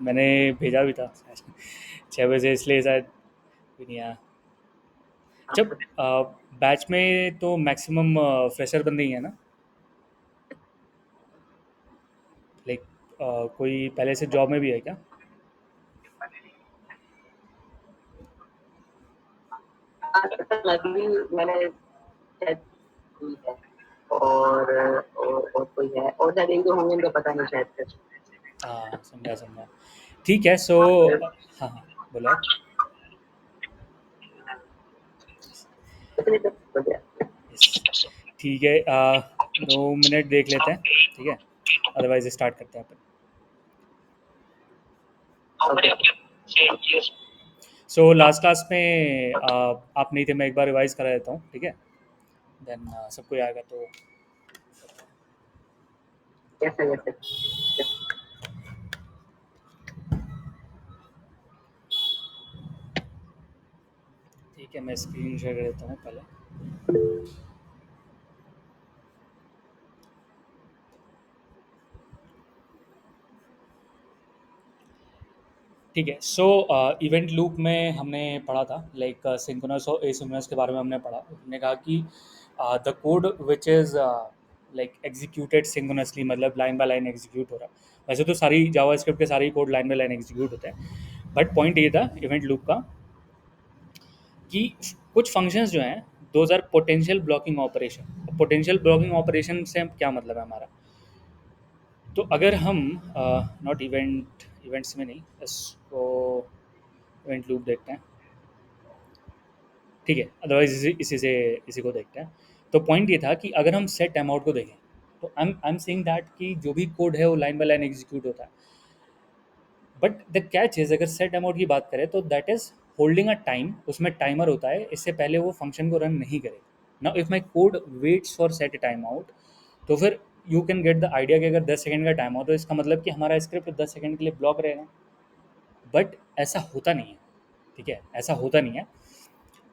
मैंने भेजा भी था 6 बजे, इसलिए शायद भी नहीं आया। जब बैच में तो मैक्सिमम फ्रेशर बंदे ही हैं ना, लाइक कोई पहले से जॉब में भी है क्या? अभी मैंने शायद की है, और कोई है, और शायद एक दो होंगे, इनका पता नहीं शायद फिर। हाँ, समझा समझा। ठीक है, सो हाँ हाँ, बोलो आप। इतने तक बढ़िया। यस, ठीक है। 2 मिनट देख लेते हैं, ठीक है, अदरवाइज स्टार्ट करते हैं अपन। ओके। सो लास्ट क्लास में आप नहीं थे, मैं एक बार रिवाइज करा देता हूँ, ठीक है, देन सबको ही आएगा तो। कैसे कैसे? ठीक है, मैं स्क्रीन शेयर कर देता हूँ पहले। ठीक है, सो इवेंट लूप में हमने पढ़ा था, लाइक सिंक्रोनस और एसिंक्रोनस के बारे में हमने पढ़ा। हमने कहा कि the code which is like executed synchronously, मतलब लाइन बाय लाइन एग्जीक्यूट हो रहा है। वैसे तो सारी जावास्क्रिप्ट के सारे code line by line execute होते हैं, बट पॉइंट ये था इवेंट लूप का कि कुछ फंक्शंस जो हैं, those are potential blocking operation. Potential blocking operation से क्या मतलब है हमारा? तो अगर हम नॉट इवेंट्स में नहीं, इसको इवेंट लूप देखते हैं, ठीक है, अदरवाइज इसी को देखते हैं। तो पॉइंट ये था कि अगर हम सेट टाइम आउट को देखें, तो आई एम सेइंग दैट कि जो भी कोड है वो लाइन बाय लाइन एग्जीक्यूट होता है, बट द कैच इज, अगर सेट टाइम आउट की बात करें तो that is holding a time, उसमें टाइमर होता है, इससे पहले वो फंक्शन को रन नहीं करेगा। Now if my code waits for set time out, तो फिर you can get the idea कि अगर 10 सेकंड का टाइम आउट, तो इसका मतलब कि हमारा स्क्रिप्ट 10 सेकंड के लिए ब्लॉक रहेगा। बट ऐसा होता नहीं है, ठीक है, ऐसा होता नहीं है,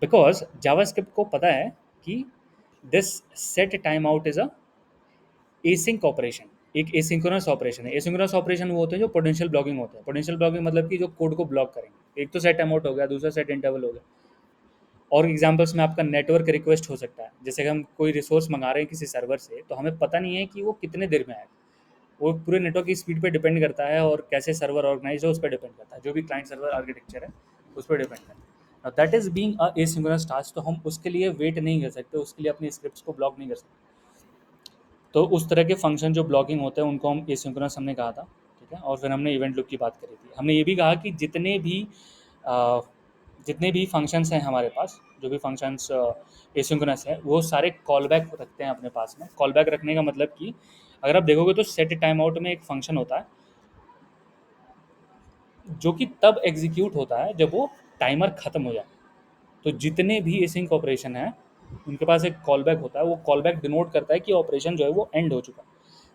बिकॉज जावास्क्रिप्ट को पता है कि this set time out is a async operation, एक एसिंक्रोनस ऑपरेशन है। एसिंक्रोनस ऑपरेशन वो होते हैं जो पोटेंशियल ब्लॉकिंग होते हैं। पोटेंशियल ब्लॉकिंग मतलब कि जो कोड को ब्लॉक करेंगे। एक तो सेट टाइम आउट हो गया, दूसरा सेट इंटरवल हो गया। और एग्जांपल्स में आपका नेटवर्क रिक्वेस्ट हो सकता है, जैसे कि हम कोई रिसोर्स मंगा रहे हैं किसी सर्वर से, तो हमें पता नहीं है कि वो कितने देर में आएगा। वो पूरे नेटवर्क की स्पीड पे डिपेंड करता है, और कैसे सर्वर ऑर्गेनाइज है उस पर डिपेंड करता है, जो भी क्लाइंट सर्वर आर्किटेक्चर है उस पर डिपेंड करता है। That is being a asynchronous task, तो हम उसके लिए वेट नहीं कर सकते, उसके लिए अपनी स्क्रिप्ट्स को ब्लॉक नहीं कर सकते। तो उस तरह के फंक्शन जो ब्लॉकिंग होते हैं उनको हम एसिंक्रोनस हमने कहा था, ठीक है। और फिर हमने इवेंट लूप की बात करी थी। हमने ये भी कहा कि अ, जितने भी फंक्शंस हैं हमारे पास, जो भी फंक्शंस एसिंक्रोनस है, वो सारे कॉल बैक रखते हैं अपने पास में। कॉल बैक रखने का मतलब कि अगर आप देखोगे तो सेट टाइम आउट में एक फंक्शन होता है जो कि तब एग्जीक्यूट होता है जब वो टाइमर खत्म हो जाए। तो जितने भी एसिंक ऑपरेशन है उनके पास एक कॉल बैक होता है। वो कॉल बैक डिनोट करता है कि ऑपरेशन जो है वो एंड हो चुका है।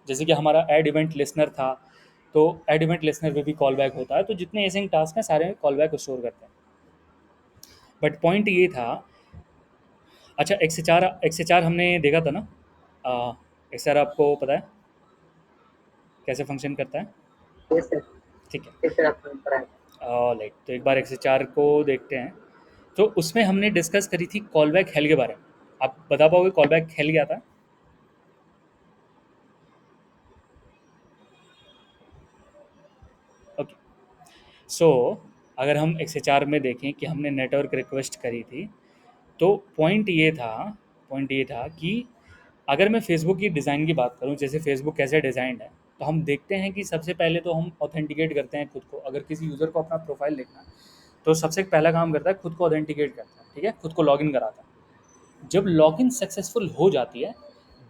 जैसे कि हमारा ऐड इवेंट लिसनर था, तो ऐड इवेंट लिसनर पे भी कॉल बैक होता है। तो जितने एसिंक टास्क हैं सारे कॉल बैक स्टोर करते हैं। बट पॉइंट ये था, अच्छा, एक्स एच आर हमने देखा था ना। एक्स आर आपको पता है कैसे फंक्शन करता है? कैसे ठीक है, कैसे आपको पढ़ाया? लाइक तो एक बार एक्स एच आर को देखते हैं। तो उसमें हमने डिस्कस करी थी कॉल बैक हेल के बारे में। आप बता पाओगे कॉल बैक हेल क्या था? ओके, सो अगर हम एक्स एच आर में देखें कि हमने नेटवर्क रिक्वेस्ट करी थी, तो पॉइंट ये था कि अगर मैं फेसबुक की डिज़ाइन की बात करूं, जैसे फेसबुक कैसे डिज़ाइंड है, तो हम देखते हैं कि सबसे पहले तो हम ऑथेंटिकेट करते हैं खुद को। अगर किसी यूज़र को अपना प्रोफाइल देखना है, तो सबसे पहला काम करता है खुद को ऑथेंटिकेट करता है, ठीक है, खुद को लॉगिन कराता है। जब लॉगिन सक्सेसफुल हो जाती है,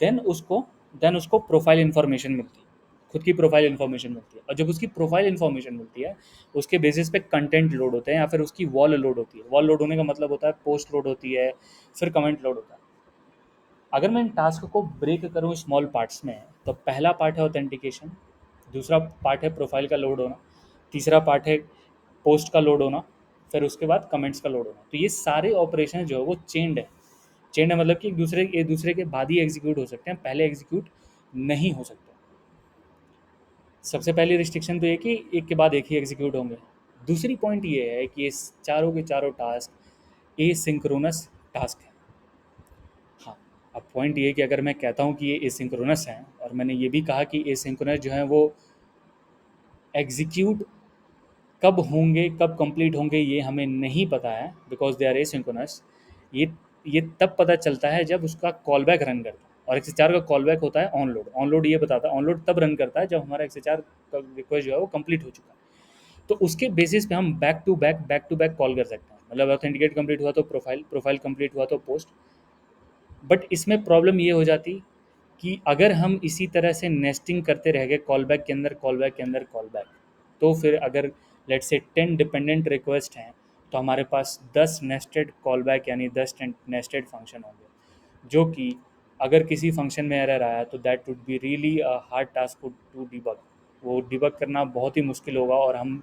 देन उसको देन उसको प्रोफाइल इन्फॉर्मेशन मिलती है, खुद की प्रोफाइल इन्फॉर्मेशन मिलती है। और जब उसकी प्रोफाइल इन्फॉर्मेशन मिलती है, उसके बेसिस पे कंटेंट लोड होते हैं, या फिर उसकी वॉल लोड होती है। वॉल लोड होने का मतलब होता है पोस्ट लोड होती है, फिर कमेंट लोड होता है। अगर मैं इन टास्क को ब्रेक करूँ स्मॉल पार्ट्स में, तो पहला पार्ट है ऑथेंटिकेशन, दूसरा पार्ट है प्रोफाइल का लोड होना, तीसरा पार्ट है पोस्ट का लोड होना, फिर उसके बाद कमेंट्स का लोड होना। तो ये सारे ऑपरेशन जो है वो चेंड है। चेंड है मतलब कि एक दूसरे के बाद ही एग्जीक्यूट हो सकते हैं, पहले एग्जीक्यूट नहीं हो सकते। सबसे पहली रिस्ट्रिक्शन तो ये कि एक के बाद एक ही एग्जीक्यूट होंगे। दूसरी पॉइंट ये है कि ये चारों के चारों टास्क एसिंक्रोनस टास्क है। हाँ, अब पॉइंट ये है कि अगर मैं कहता हूँ कि ये एसिंक्रोनस हैं और मैंने ये भी कहा कि एसिंक्रोनस जो है वो एग्जीक्यूट कब होंगे, कब कंप्लीट होंगे, ये हमें नहीं पता है बिकॉज दे आर एसिंक्रोनस। ये तब पता चलता है जब उसका कॉल बैक रन करता है, और एक्स का कॉल बैक होता है ऑन लोड। ऑन लोड ये बताता है, ऑन लोड तब रन करता है जब हमारा एक्स का रिक्वेस्ट जो है वो कंप्लीट हो चुका है। तो उसके बेसिस पे हम बैक टू बैक कॉल कर सकते हैं। मतलब ऑथेंटिकेट कंप्लीट हुआ तो प्रोफाइल, प्रोफाइल कंप्लीट हुआ तो पोस्ट। बट इसमें प्रॉब्लम ये हो जाती कि अगर हम इसी तरह से नेस्टिंग करते रह गए कॉल बैक के अंदर, कॉल बैक के अंदर, कॉल बैक, तो फिर अगर लेट्स से 10 डिपेंडेंट रिक्वेस्ट हैं तो हमारे पास 10 नेस्टेड कॉल बैक यानी 10 नेस्टेड फंक्शन होंगे, जो कि अगर किसी फंक्शन में एरर आया तो that would be really a hard task to debug. वो डिबग करना बहुत ही मुश्किल होगा, और हम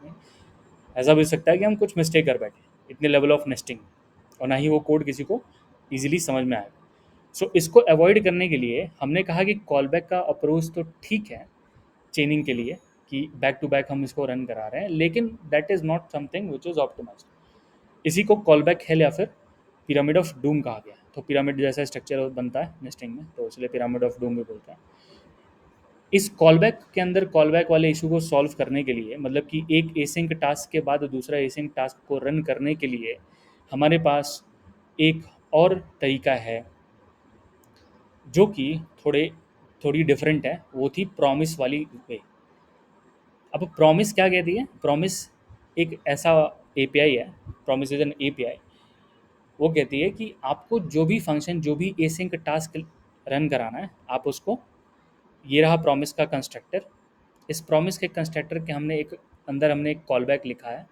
ऐसा भी हो सकता है कि हम कुछ मिस्टेक कर बैठे इतने लेवल ऑफ नेस्टिंग, और ना ही वो कोड किसी को ईजिली समझ में आएगा। सो इसको अवॉइड करने के लिए हमने कहा कि कॉल बैक का अप्रोच तो ठीक है चेनिंग के लिए, कि बैक टू बैक हम इसको रन करा रहे हैं, लेकिन that is not something which is optimised. इसी को कॉल बैक हेल या फिर पिरामिड ऑफ डूम कहा गया है। तो पिरामिड जैसा स्ट्रक्चर बनता है नेस्टिंग में, तो इसलिए पिरामिड ऑफ डूम भी बोलते हैं। इस कॉलबैक के अंदर कॉलबैक वाले इशू को सॉल्व करने के लिए, मतलब कि एक एसिंक टास्क के बाद दूसरा एसिंक टास्क को रन करने के लिए हमारे पास एक और तरीका है जो कि थोड़े थोड़ी डिफरेंट है। वो थी प्रॉमिस वाली वे। अब प्रॉमिस क्या कहती है? प्रॉमिस एक ऐसा एपीआई है, प्रॉमिस इज एन एपीआई। वो कहती है कि आपको जो भी फंक्शन, जो भी एसिंक टास्क रन कराना है, आप उसको, ये रहा प्रॉमिस का कंस्ट्रक्टर। इस प्रॉमिस के कंस्ट्रक्टर के हमने एक कॉल बैक लिखा है।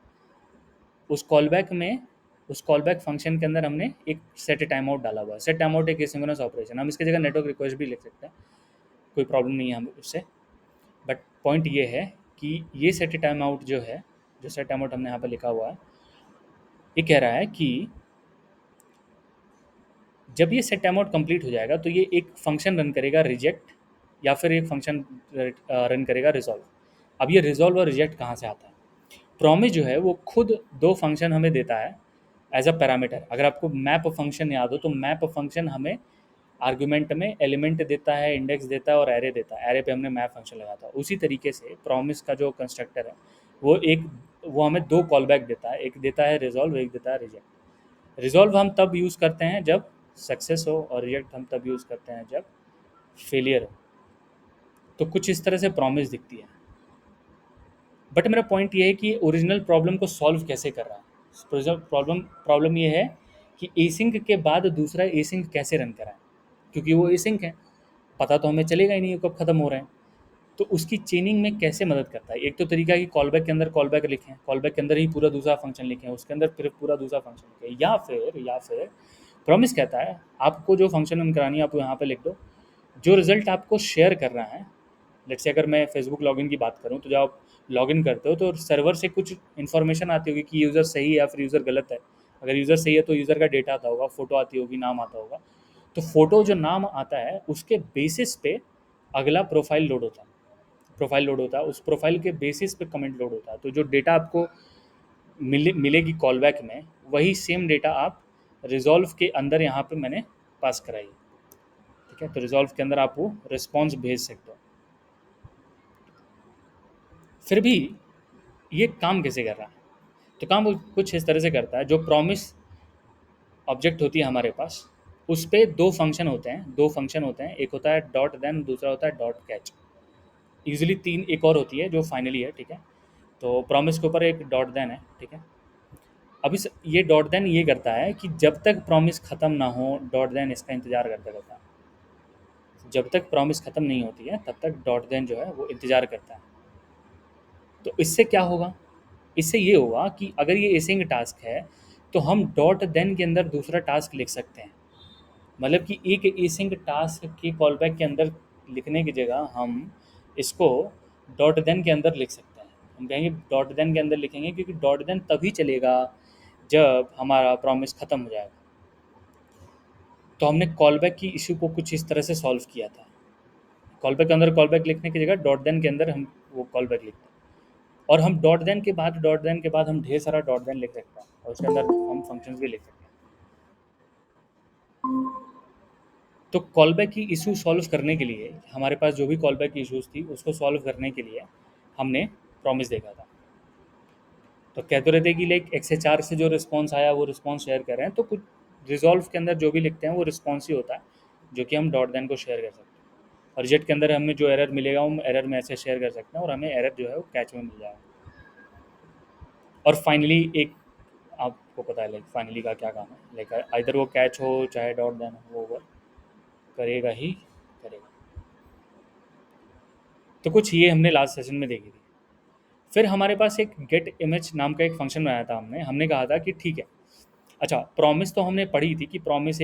उस कॉल बैक में, उस कॉल बैक फंक्शन के अंदर हमने एक सेट टाइम आउट डाला हुआ है। सेट टाइम आउट एक एसिंक्रोनस ऑपरेशन, हम इसकी जगह नेटवर्क रिक्वेस्ट भी लिख सकते हैं, कोई प्रॉब्लम नहीं है हमें उससे। बट पॉइंट ये है कि ये सेट टाइम आउट जो है, जो सेट टाइम आउट हमने यहाँ पर लिखा हुआ है, ये कह रहा है कि जब ये सेट टाइम आउट कंप्लीट हो जाएगा तो ये एक फंक्शन रन करेगा रिजेक्ट, या फिर एक फंक्शन रन करेगा रिजॉल्व। अब ये रिजॉल्व और रिजेक्ट कहाँ से आता है? प्रॉमिस जो है वो खुद दो फंक्शन हमें देता है एज अ पैरामीटर। अगर आपको मैप फंक्शन याद हो तो मैप फंक्शन हमें आर्गुमेंट में एलिमेंट देता है, इंडेक्स देता है और एरे देता है। एरे पे हमने मैप फंक्शन लगाया था। उसी तरीके से प्रॉमिस का जो कंस्ट्रक्टर है वो हमें दो कॉल बैक देता है, एक देता है रिजॉल्व, एक देता है रिजेक्ट। रिजॉल्व हम तब यूज़ करते हैं जब सक्सेस हो, और रिजेक्ट हम तब यूज़ करते हैं जब फेलियर हो। तो कुछ इस तरह से प्रॉमिस दिखती है। बट मेरा पॉइंट ये है कि ओरिजिनल प्रॉब्लम को सॉल्व कैसे कर रहा है। प्रॉब्लम प्रॉब्लम ये है कि एसिंक के बाद दूसरा एसिंक कैसे रन कराएं, क्योंकि वो एसिंक है, पता तो हमें चलेगा ही नहीं ये कब खत्म हो रहे हैं। तो उसकी चेनिंग में कैसे मदद करता है? एक तो तरीका है कि कॉलबैक के अंदर कॉलबैक लिखें, कॉलबैक के अंदर ही पूरा दूसरा फंक्शन लिखें, उसके अंदर फिर पूरा दूसरा फंक्शन लिखें, या फिर प्रॉमिस कहता है आपको जो फंक्शन रन करानी है आप यहाँ पे लिख दो, जो रिजल्ट आपको शेयर कर रहा है। लेट्स से अगर मैं फेसबुक लॉगिन की बात करूँ, तो जब आप लॉगिन करते हो तो सर्वर से कुछ इन्फॉर्मेशन आती होगी कि यूज़र सही है या फिर यूज़र गलत है। अगर यूज़र सही है तो यूज़र का डेटा आता होगा, फ़ोटो आती होगी, नाम आता होगा। तो फ़ोटो जो नाम आता है उसके बेसिस पे अगला प्रोफाइल लोड होता है, उस प्रोफाइल के बेसिस पे कमेंट लोड होता है। तो जो डेटा आपको मिलेगी कॉल बैक में, वही सेम डेटा आप रिजॉल्व के अंदर यहाँ पे मैंने पास कराई है। ठीक है, तो रिजॉल्व के अंदर आप वो रिस्पॉन्स भेज सकते हो। फिर भी ये काम कैसे कर रहा है? तो काम वो कुछ इस तरह से करता है। जो प्रॉमिस ऑब्जेक्ट होती है हमारे पास, उस पे दो फंक्शन होते हैं, एक होता है डॉट देन, दूसरा होता है डॉट कैच। यूजुअली तीन एक और होती है जो फाइनली है। ठीक है, तो प्रॉमिस के ऊपर एक डॉट देन है। ठीक है, अब इस ये डॉट देन ये करता है कि जब तक प्रॉमिस ख़त्म ना हो, डॉट देन इसका इंतज़ार करता रहता है। जब तक प्रॉमिस ख़त्म नहीं होती है तब तक डॉट देन जो है वो इंतज़ार करता है। तो इससे क्या होगा? इससे ये होगा कि अगर ये एसिंग टास्क है तो हम डॉट देन के अंदर दूसरा टास्क लिख सकते हैं। मतलब कि एक एसिंग टास्क के कॉलबैक के अंदर लिखने की जगह हम इसको डॉट देन के अंदर लिख सकते हैं। हम कहेंगे डॉट देन के अंदर लिखेंगे, क्योंकि डॉट देन तभी चलेगा जब हमारा प्रॉमिस ख़त्म हो जाएगा। तो हमने कॉलबैक की इशू को कुछ इस तरह से सॉल्व किया था। कॉलबैक के अंदर कॉलबैक लिखने की जगह डॉट देन के अंदर हम वो कॉल बैक लिखते हैं। और हम डॉट देन के बाद हम ढेर सारा डॉट देन लिख सकते हैं और उसके अंदर हम फंक्शंस भी लिख सकते हैं। तो कॉल बैक की इशू सॉल्व करने के लिए हमारे पास जो भी कॉल बैक की इशूज़ थी उसको सॉल्व करने के लिए हमने प्रॉमिस देखा था। तो कह तो रहे थे कि लाइक XHR से जो रिस्पॉन्स आया वो रिस्पॉन्स शेयर कर रहे हैं, तो कुछ रिजॉल्व के अंदर जो भी लिखते हैं वो रिस्पॉन्स ही होता है जो कि हम डॉट देन को शेयर कर सकते हैं। और रिजेक्ट के अंदर हमें जो एरर मिलेगा हम एरर में ऐसे शेयर कर सकते हैं और हमें एरर जो है वो कैच में मिल जाएगा। और फाइनली एक आपको पता है लाइक फाइनली का क्या काम है, लाइक इधर वो कैच हो चाहे डॉट देन हो वो ओवर करेगा ही करेगा। तो कुछ ये हमने लास्ट सेशन में देखी थी। फिर हमारे पास एक गेट इमेज नाम का एक फंक्शन बनाया था हमने हमने कहा था कि ठीक है, अच्छा प्रॉमिस तो हमने पढ़ी थी कि प्रॉमिस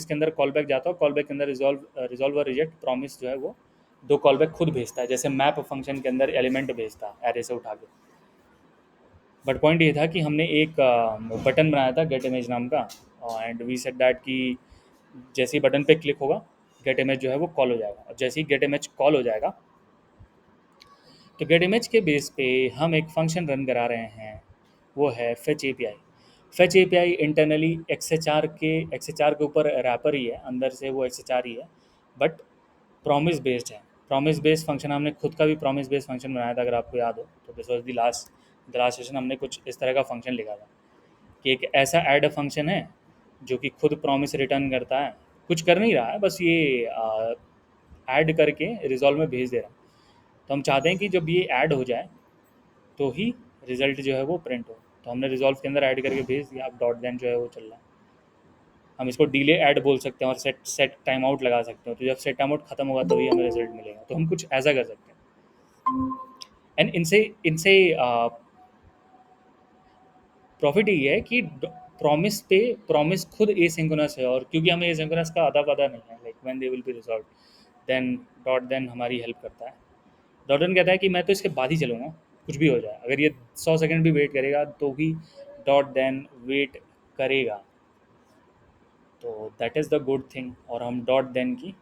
के अंदर कॉल बैक जाता है, कॉल बैक के अंदर रिजॉल्व और रिजेक्ट, प्रॉमिस जो है वो दो कॉल बैक खुद भेजता है, जैसे मैप फंक्शन के अंदर एलिमेंट भेजता है एरे से उठा के। बट पॉइंट ये था कि हमने एक बटन बनाया था गेट इमेज नाम का, एंड वी सेड दैट कि जैसे ही बटन पे क्लिक होगा गेट इमेज जो है वो कॉल हो जाएगा, और जैसे ही गेट इमेज कॉल हो जाएगा तो गेट इमेज के बेस पे हम एक फंक्शन रन करा रहे हैं, वो है fetch API. Fetch API internally x H R के ऊपर रैपर ही है, अंदर से वो एक्स एच आर ही है, बट प्रॉमिस बेस्ड है। प्रॉमिस बेस्ड फंक्शन हमने खुद का भी प्रॉमिस बेस्ड फंक्शन बनाया था अगर आपको याद हो, तो this was the last session हमने कुछ इस तरह का फंक्शन लिखा था कि एक ऐसा ऐड फंक्शन है जो कि खुद प्रॉमिस रिटर्न करता है, कुछ कर नहीं रहा है, बस ये ऐड करके रिजॉल्व में भेज दे रहा है। तो हम चाहते हैं कि जब ये ऐड हो जाए तो ही रिजल्ट जो है वो प्रिंट हो, तो हमने रिजॉल्व के अंदर ऐड करके भेज दिया। अब डॉट देन जो है वो चल रहा है। हम इसको डिले ऐड बोल सकते हैं और सेट सेट टाइम आउट लगा सकते हो, तो जब सेट टाइम आउट खत्म होगा तभी हमें रिजल्ट मिलेगा, तो हम कुछ ऐसा कर सकते हैं। एंड इनसे इनसे प्रॉफिट ये है कि प्रॉमिस खुद एसिंक्रोनस है, और क्योंकि हमें एसिंक्रोनस का आधा पता नहीं है like when they will be resolve, then dot then हमारी हेल्प करता है। डॉट देन कहता है कि मैं तो इसके बाद ही चलूँगा, कुछ भी हो जाए, अगर ये 100 सेकंड भी वेट करेगा तो भी डॉट देन वेट करेगा। तो that is the good thing, और हम डॉट देन की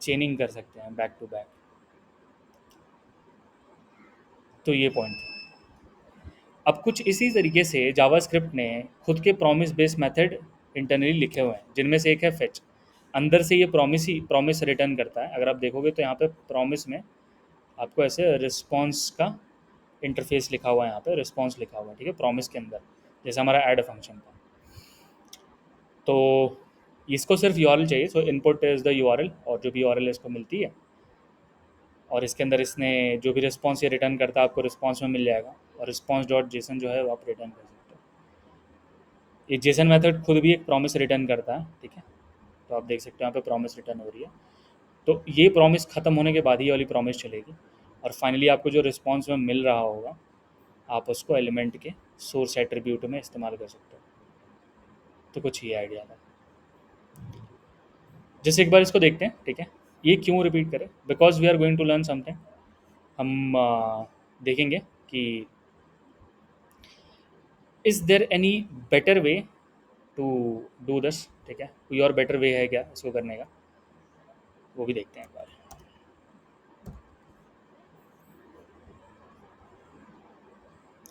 चेनिंग कर सकते हैं बैक टू बैक। तो ये पॉइंट था। अब कुछ इसी तरीके से जावास्क्रिप्ट ने खुद के प्रॉमिस बेस्ड मेथड इंटरनली लिखे हुए हैं, जिनमें से एक है फेच। अंदर से ये प्रॉमिस रिटर्न करता है। अगर आप देखोगे तो यहाँ पे प्रॉमिस में आपको ऐसे रिस्पॉन्स का इंटरफेस लिखा हुआ है, यहाँ पे रिस्पॉन्स लिखा हुआ है, ठीक है, प्रॉमिस के अंदर, जैसे हमारा ऐड फंक्शन था। तो इसको सिर्फ यूआरएल चाहिए, सो इनपुट इज़ द यूआरएल, और जो भी यूआरएल इसको मिलती है, और इसके अंदर इसने जो भी रिस्पॉन्स ये रिटर्न करता है आपको रिस्पॉन्स में मिल जाएगा, और रिस्पॉन्स डॉट जेसन जो है वो आप रिटर्न कर सकते हो। ये जेसन मेथड खुद भी एक प्रॉमिस रिटर्न करता है, ठीक है। तो आप देख सकते हो यहाँ पे प्रॉमिस रिटर्न हो रही है। तो ये प्रॉमिस खत्म होने के बाद ही ये वाली प्रॉमिस चलेगी, और फाइनली आपको जो रिस्पॉन्स में मिल रहा होगा आप उसको एलिमेंट के सोर्स एट्रीब्यूट में इस्तेमाल कर सकते हो। तो कुछ ये आइडिया था। जैसे एक बार इसको देखते हैं, ठीक है, ये क्यों रिपीट करें, because we are going to learn something. हम देखेंगे कि is there any better way to do this, ठीक है, कोई और बेटर वे है क्या इसको करने का, वो भी देखते हैं एक बार।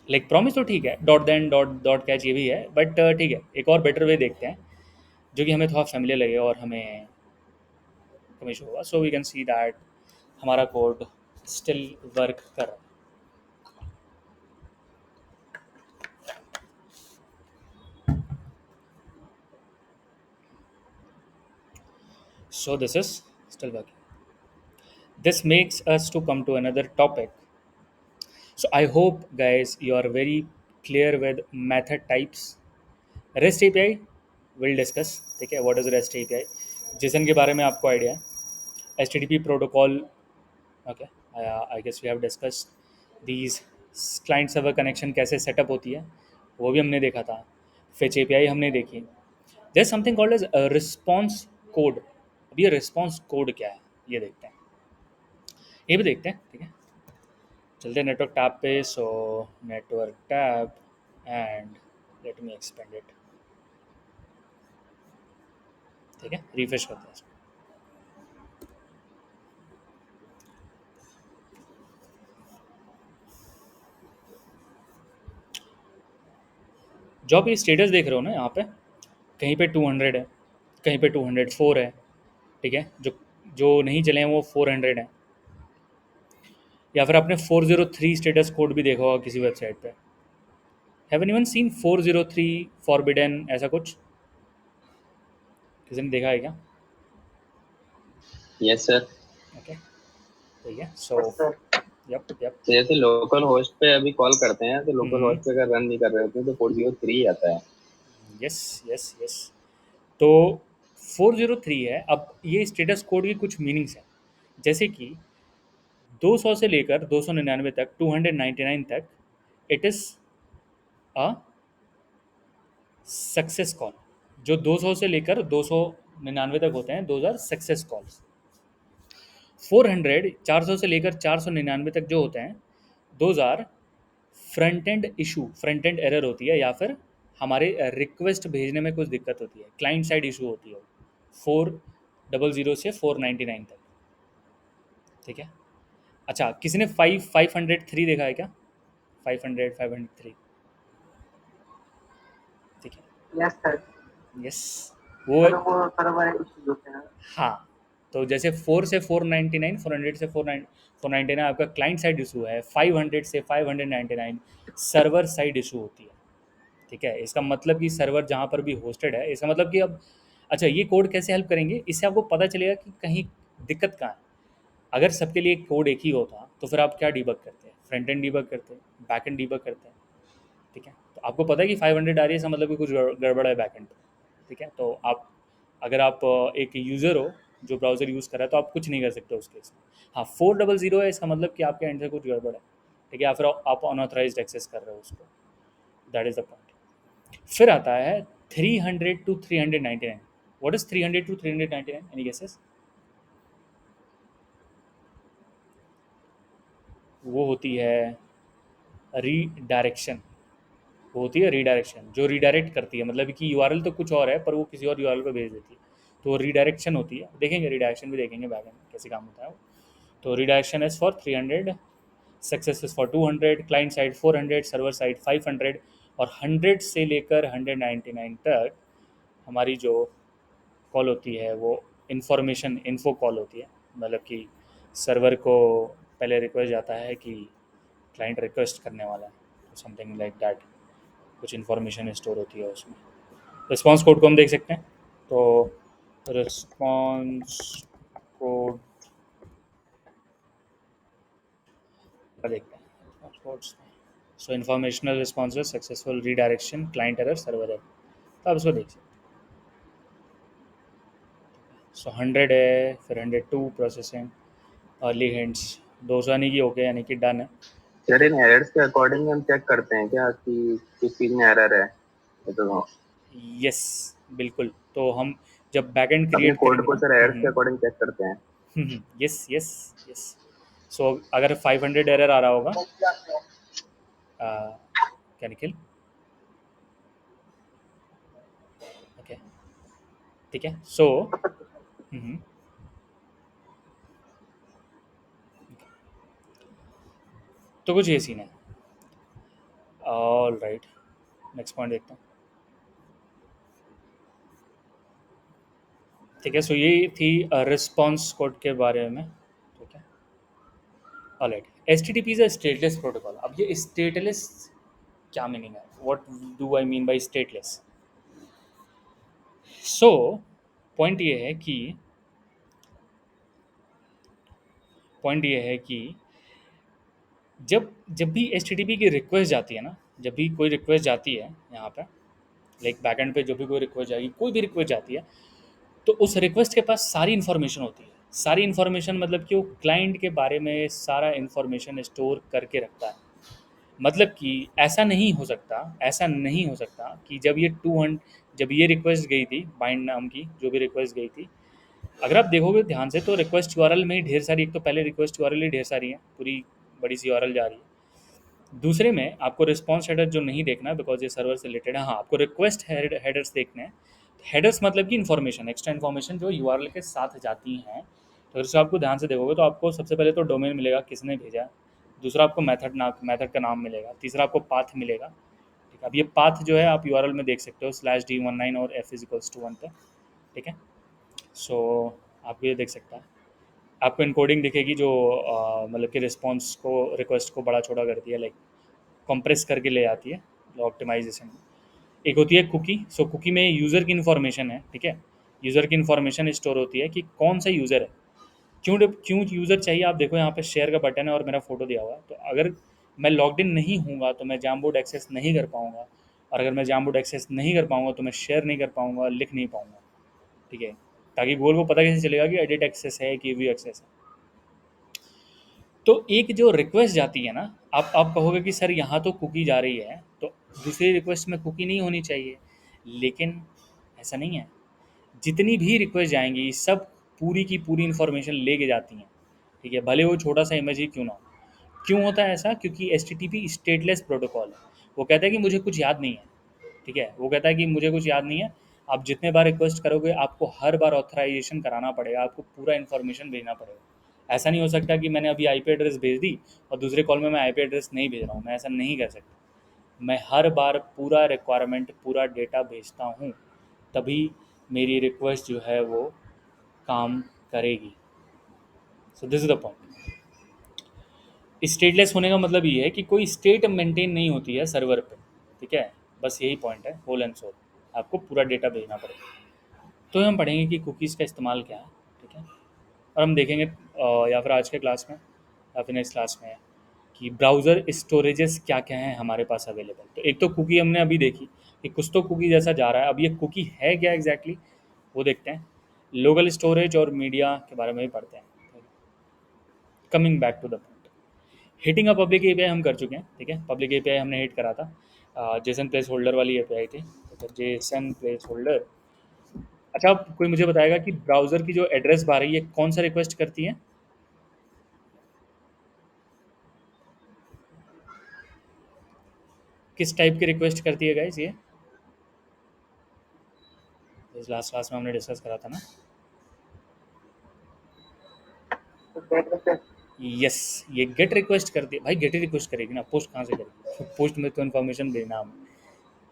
लाइक प्रॉमिस तो ठीक है, dot then dot dot catch ये भी है, बट ठीक है, एक और बेटर वे देखते हैं जो कि हमें थोड़ा फेमिलियर लगे और हमें हमेशा होगा, so we can see that हमारा कोड स्टिल वर्क कर रहा है। So this is still working. This makes us to come to another topic. So I hope guys you are very clear with method types. REST API will discuss, ठीक है, what is REST API, JSON के बारे में आपको idea है, HTTP protocol, okay, I guess we have discuss these, client server connection कैसे setup होती है वो भी हमने देखा था, फेच एपीआई हमने देखी, there something called as response code. अब ये रिस्पॉन्स कोड क्या है ये देखते हैं, ये भी देखते हैं, ठीक है। चलते नेटवर्क टैब पे, so network tab, and let me expand it, ठीक है, रिफ्रेश करते हैं इसको। जो आप ये स्टेटस देख रहे हो ना यहाँ पे, कहीं पे 200 है, कहीं पे 204 है, ठीक है, जो जो नहीं चले हैं वो 400 है, या फिर आपने 403 स्टेटस कोड भी देखा होगा किसी वेबसाइट पे। हैव एनीवन सीन 403 फॉरबिडन ऐसा कुछ? किसी ने देखा है क्या? Yes sir. ओके, ठीक है, so yes sir. Yup yup. तो जैसे लोकल होस्ट पे अभी कॉल करते हैं तो लोकल हम्म, होस्ट पे अगर रन नहीं कर रहे होते हैं तो 403 आता है। Yes yes yes. तो 403 है। अब ये स्टेटस कोड की कुछ मीनिंग्स हैं, जैसे कि 200 से लेकर 299 तक, 299 तक, it is a success call. जो 200 से लेकर 299 तक होते हैं, दोज आर सक्सेस कॉल्स। 400, 400 से लेकर 499 तक जो होते हैं, those are front end issue, front end error होती है, या फिर हमारे रिक्वेस्ट भेजने में कुछ दिक्कत होती है, क्लाइंट साइड इशू होती है। 400 से 499 तक, ठीक है। अच्छा, किसी ने 503 देखा है क्या? 500, 503, ठीक है। Yes sir. यस, वो, सर वो सर्वर इश्यूज होते हैं। हाँ। तो जैसे 4 से 499, 400 से 499 आपका क्लाइंट साइड इशू है, 500 से 599 सर्वर साइड इशू होती है, ठीक है। इसका मतलब कि सर्वर जहाँ पर भी होस्टेड है, इसका मतलब कि अब, अच्छा, ये कोड कैसे हेल्प करेंगे, इससे आपको पता चलेगा कि कहीं दिक्कत कहाँ है। अगर सबके लिए कोड एक ही होता तो फिर आप क्या डीबग करते हैं? फ्रंट एंड डीबग करते हैं, बैक एंड डीबग करते हैं, ठीक है। तो आपको पता है कि 500 आ रही है, इसका मतलब कि कुछ गड़बड़ है बैक एंड पे, ठीक है। तो आप, अगर आप एक यूज़र हो जो ब्राउज़र यूज़ कर रहा है, तो आप कुछ नहीं कर सकते उस केस में। हाँ, 400 है, इसका मतलब कि आपके एंड से कुछ गड़बड़ है, ठीक है, या फिर आप अनऑथराइज्ड एक्सेस कर रहे हो उसको। That is the point. फिर आता है 300 to 399। What is 300 to 399? Any guesses? वो होती है रीडायरेक्शन। वो होती है रीडायरेक्शन, जो रीडायरेक्ट करती है, मतलब कि यूआरएल तो कुछ और है पर वो किसी और यूआरएल पे भेज देती है। तो रीडायरेक्शन होती है, देखेंगे रीडायरेक्शन भी, देखेंगे बैक एंड कैसे काम होता है वो। तो redirection is for 300, success is for 200, client side 400, server side 500, और 100 से लेकर 199 तक हमारी जो कॉल होती है वो इंफॉर्मेशन इन्फो कॉल होती है। मतलब कि सर्वर को पहले रिक्वेस्ट जाता है कि क्लाइंट रिक्वेस्ट करने वाला है, समथिंग लाइक दैट, कुछ इन्फॉर्मेशन स्टोर होती है उसमें। रिस्पॉन्स कोड को हम देख सकते हैं। तो रिस्पॉन्स कोड का देखते हैं। Response codes, so informational responses, successful redirection, client error, server error, तो आप इसको देख सकते हैं। सो 100 है, फिर 102 प्रोसेसिंग, अर्ली हिंट्स, 200 यानी कि ओके, यानी कि डन है। सर इन एरर्स के अकॉर्डिंग हम चेक करते हैं क्या कि किस चीज में एरर है? तो यस, बिल्कुल। तो हम जब बैकएंड अपने क्रिएट कोड करेंगे को ना, सर एरर्स के अकॉर्डिंग चेक करते हैं। Yes yes yes. सो अगर 500 एरर आ रहा होगा, क्या निखिल? ओके, ठीक है। सो तो कुछ ये सीन है। ऑल राइट, नेक्स्ट पॉइंट देखते हैं, ठीक है। सो ये थी रिस्पॉन्स कोड के बारे में, ठीक है। All right, H T T P is a stateless protocol. अब ये स्टेटलेस क्या मीनिंग है? What do I mean by stateless? So point ये है कि पॉइंट ये है कि जब जब भी एच की रिक्वेस्ट जाती है ना, जब भी कोई रिक्वेस्ट जाती है यहाँ पे, लाइक बैकएंड पे जो भी कोई रिक्वेस्ट जाएगी, कोई भी रिक्वेस्ट जाती है, तो उस रिक्वेस्ट के पास सारी इन्फॉर्मेशन होती है। सारी इन्फॉर्मेशन मतलब कि वो क्लाइंट के बारे में सारा इन्फॉर्मेशन स्टोर करके रखता है। मतलब कि ऐसा नहीं हो सकता कि जब ये रिक्वेस्ट गई थी, बाइंड नाम की जो भी रिक्वेस्ट गई थी, अगर आप देखोगे ध्यान से तो रिक्वेस्ट यूआरएल में ही ढेर सारी, एक तो पहले रिक्वेस्ट यूआरएल ही ढेर सारी है, पूरी बड़ी सी यूआरएल जा रही है। दूसरे में आपको रिस्पॉन्स हेडर जो नहीं देखना बिकॉज ये सर्वर से रिलेटेड है, हाँ आपको रिक्वेस्ट हेडर्स देखने हैं। हेडर्स मतलब कि इन्फॉर्मेशन, एक्स्ट्रा इन्फॉर्मेशन जो यूआरएल के साथ जाती हैं। तो अगर आपको ध्यान से देखोगे तो आपको सबसे पहले तो डोमेन मिलेगा, किसने भेजा। दूसरा आपको मेथड का नाम मिलेगा। तीसरा आपको पाथ मिलेगा, अब ये पाथ जो है आप यूआरएल में देख सकते हो /d19 और f=1 पे, ठीक है। सो आप ये देख सकता है, आपको इनकोडिंग दिखेगी जो मतलब कि रिस्पॉन्स को, रिक्वेस्ट को बड़ा छोटा करती है, लाइक कंप्रेस करके ले आती है ऑप्टिमाइजेशन में। एक होती है कुकी। सो कुकी में यूज़र की इन्फॉर्मेशन है, ठीक है। यूज़र की इन्फॉर्मेशन स्टोर होती है कि कौन सा यूज़र है, क्यों क्यों यूज़र चाहिए। आप देखो यहाँ पे शेयर का बटन है और मेरा फोटो दिया हुआ है, तो अगर मैं लॉग्ड इन नहीं हूँगा तो मैं जामबोर्ड एक्सेस नहीं कर पाऊँगा, और अगर मैं जामबोर्ड एक्सेस नहीं कर पाऊँगा तो मैं शेयर नहीं कर पाऊँगा, लिख नहीं पाऊँगा, ठीक है। ताकि गूगल को पता कैसे चलेगा कि एडिट एक्सेस है कि व्यू एक्सेस है। तो एक जो रिक्वेस्ट जाती है ना, आप कहोगे कि सर यहाँ तो कुकी जा रही है, तो दूसरी रिक्वेस्ट में कुकी नहीं होनी चाहिए, लेकिन ऐसा नहीं है। जितनी भी रिक्वेस्ट जाएंगी सब पूरी की पूरी इन्फॉर्मेशन लेके जाती हैं, ठीक है, भले वो छोटा सा इमेज ही क्यों ना हो। क्यों होता है ऐसा? क्योंकि एच स्टेटलेस प्रोटोकॉल है। वो कहता है कि मुझे कुछ याद नहीं है, ठीक है, वो कहता है कि मुझे कुछ याद नहीं है। आप जितने बार रिक्वेस्ट करोगे आपको हर बार ऑथराइजेशन कराना पड़ेगा, आपको पूरा इन्फॉर्मेशन भेजना पड़ेगा। ऐसा नहीं हो सकता कि मैंने अभी आईपी एड्रेस भेज दी और दूसरे कॉल में मैं आईपी एड्रेस नहीं भेज रहा हूँ, मैं ऐसा नहीं कर सकता। मैं हर बार पूरा रिक्वायरमेंट, पूरा डेटा भेजता हूँ, तभी मेरी रिक्वेस्ट जो है वो काम करेगी। सो this is the point. Stateless होने का मतलब ये है कि कोई स्टेट मेंटेन नहीं होती है सर्वर पे, ठीक है। बस यही पॉइंट है, होल एंड सोल। आपको पूरा डेटा भेजना पड़ेगा। तो हम पढ़ेंगे कि कुकीज़ का इस्तेमाल क्या है, ठीक है। और हम देखेंगे या फिर आज के क्लास में या फिर नेक्स्ट क्लास में कि ब्राउज़र स्टोरेजेस क्या क्या हैं हमारे पास अवेलेबल। तो एक तो कुकी हमने अभी देखी कि कुछ तो कुकी जैसा जा रहा है, अब ये कुकी है क्या एग्जैक्टली वो देखते हैं। लोकल स्टोरेज और मीडिया के बारे में भी पढ़ते हैं। Coming back to the point, hitting a public API हम कर चुके हैं, ठीक है। पब्लिक एपीआई हमने हिट करा था, जेसन प्लेस होल्डर वाली एपीआई थी, तो जेसन प्लेस होल्डर। अच्छा, अब कोई मुझे बताएगा कि ब्राउज़र की जो एड्रेस बार है ये कौन सा रिक्वेस्ट करती है? किस टाइप की रिक्वेस्ट करती है गाइस ये? इस लास्ट क्लास में हमने डिस्कस करा था ना। तो गेट रिक्वेस्ट। यस, ये गेट रिक्वेस्ट करती है। भाई गेट ही रिक्वेस्ट करेगी ना, पोस्ट कहाँ से करेगी? पोस्ट में तो इन्फॉर्मेशन देना हमें,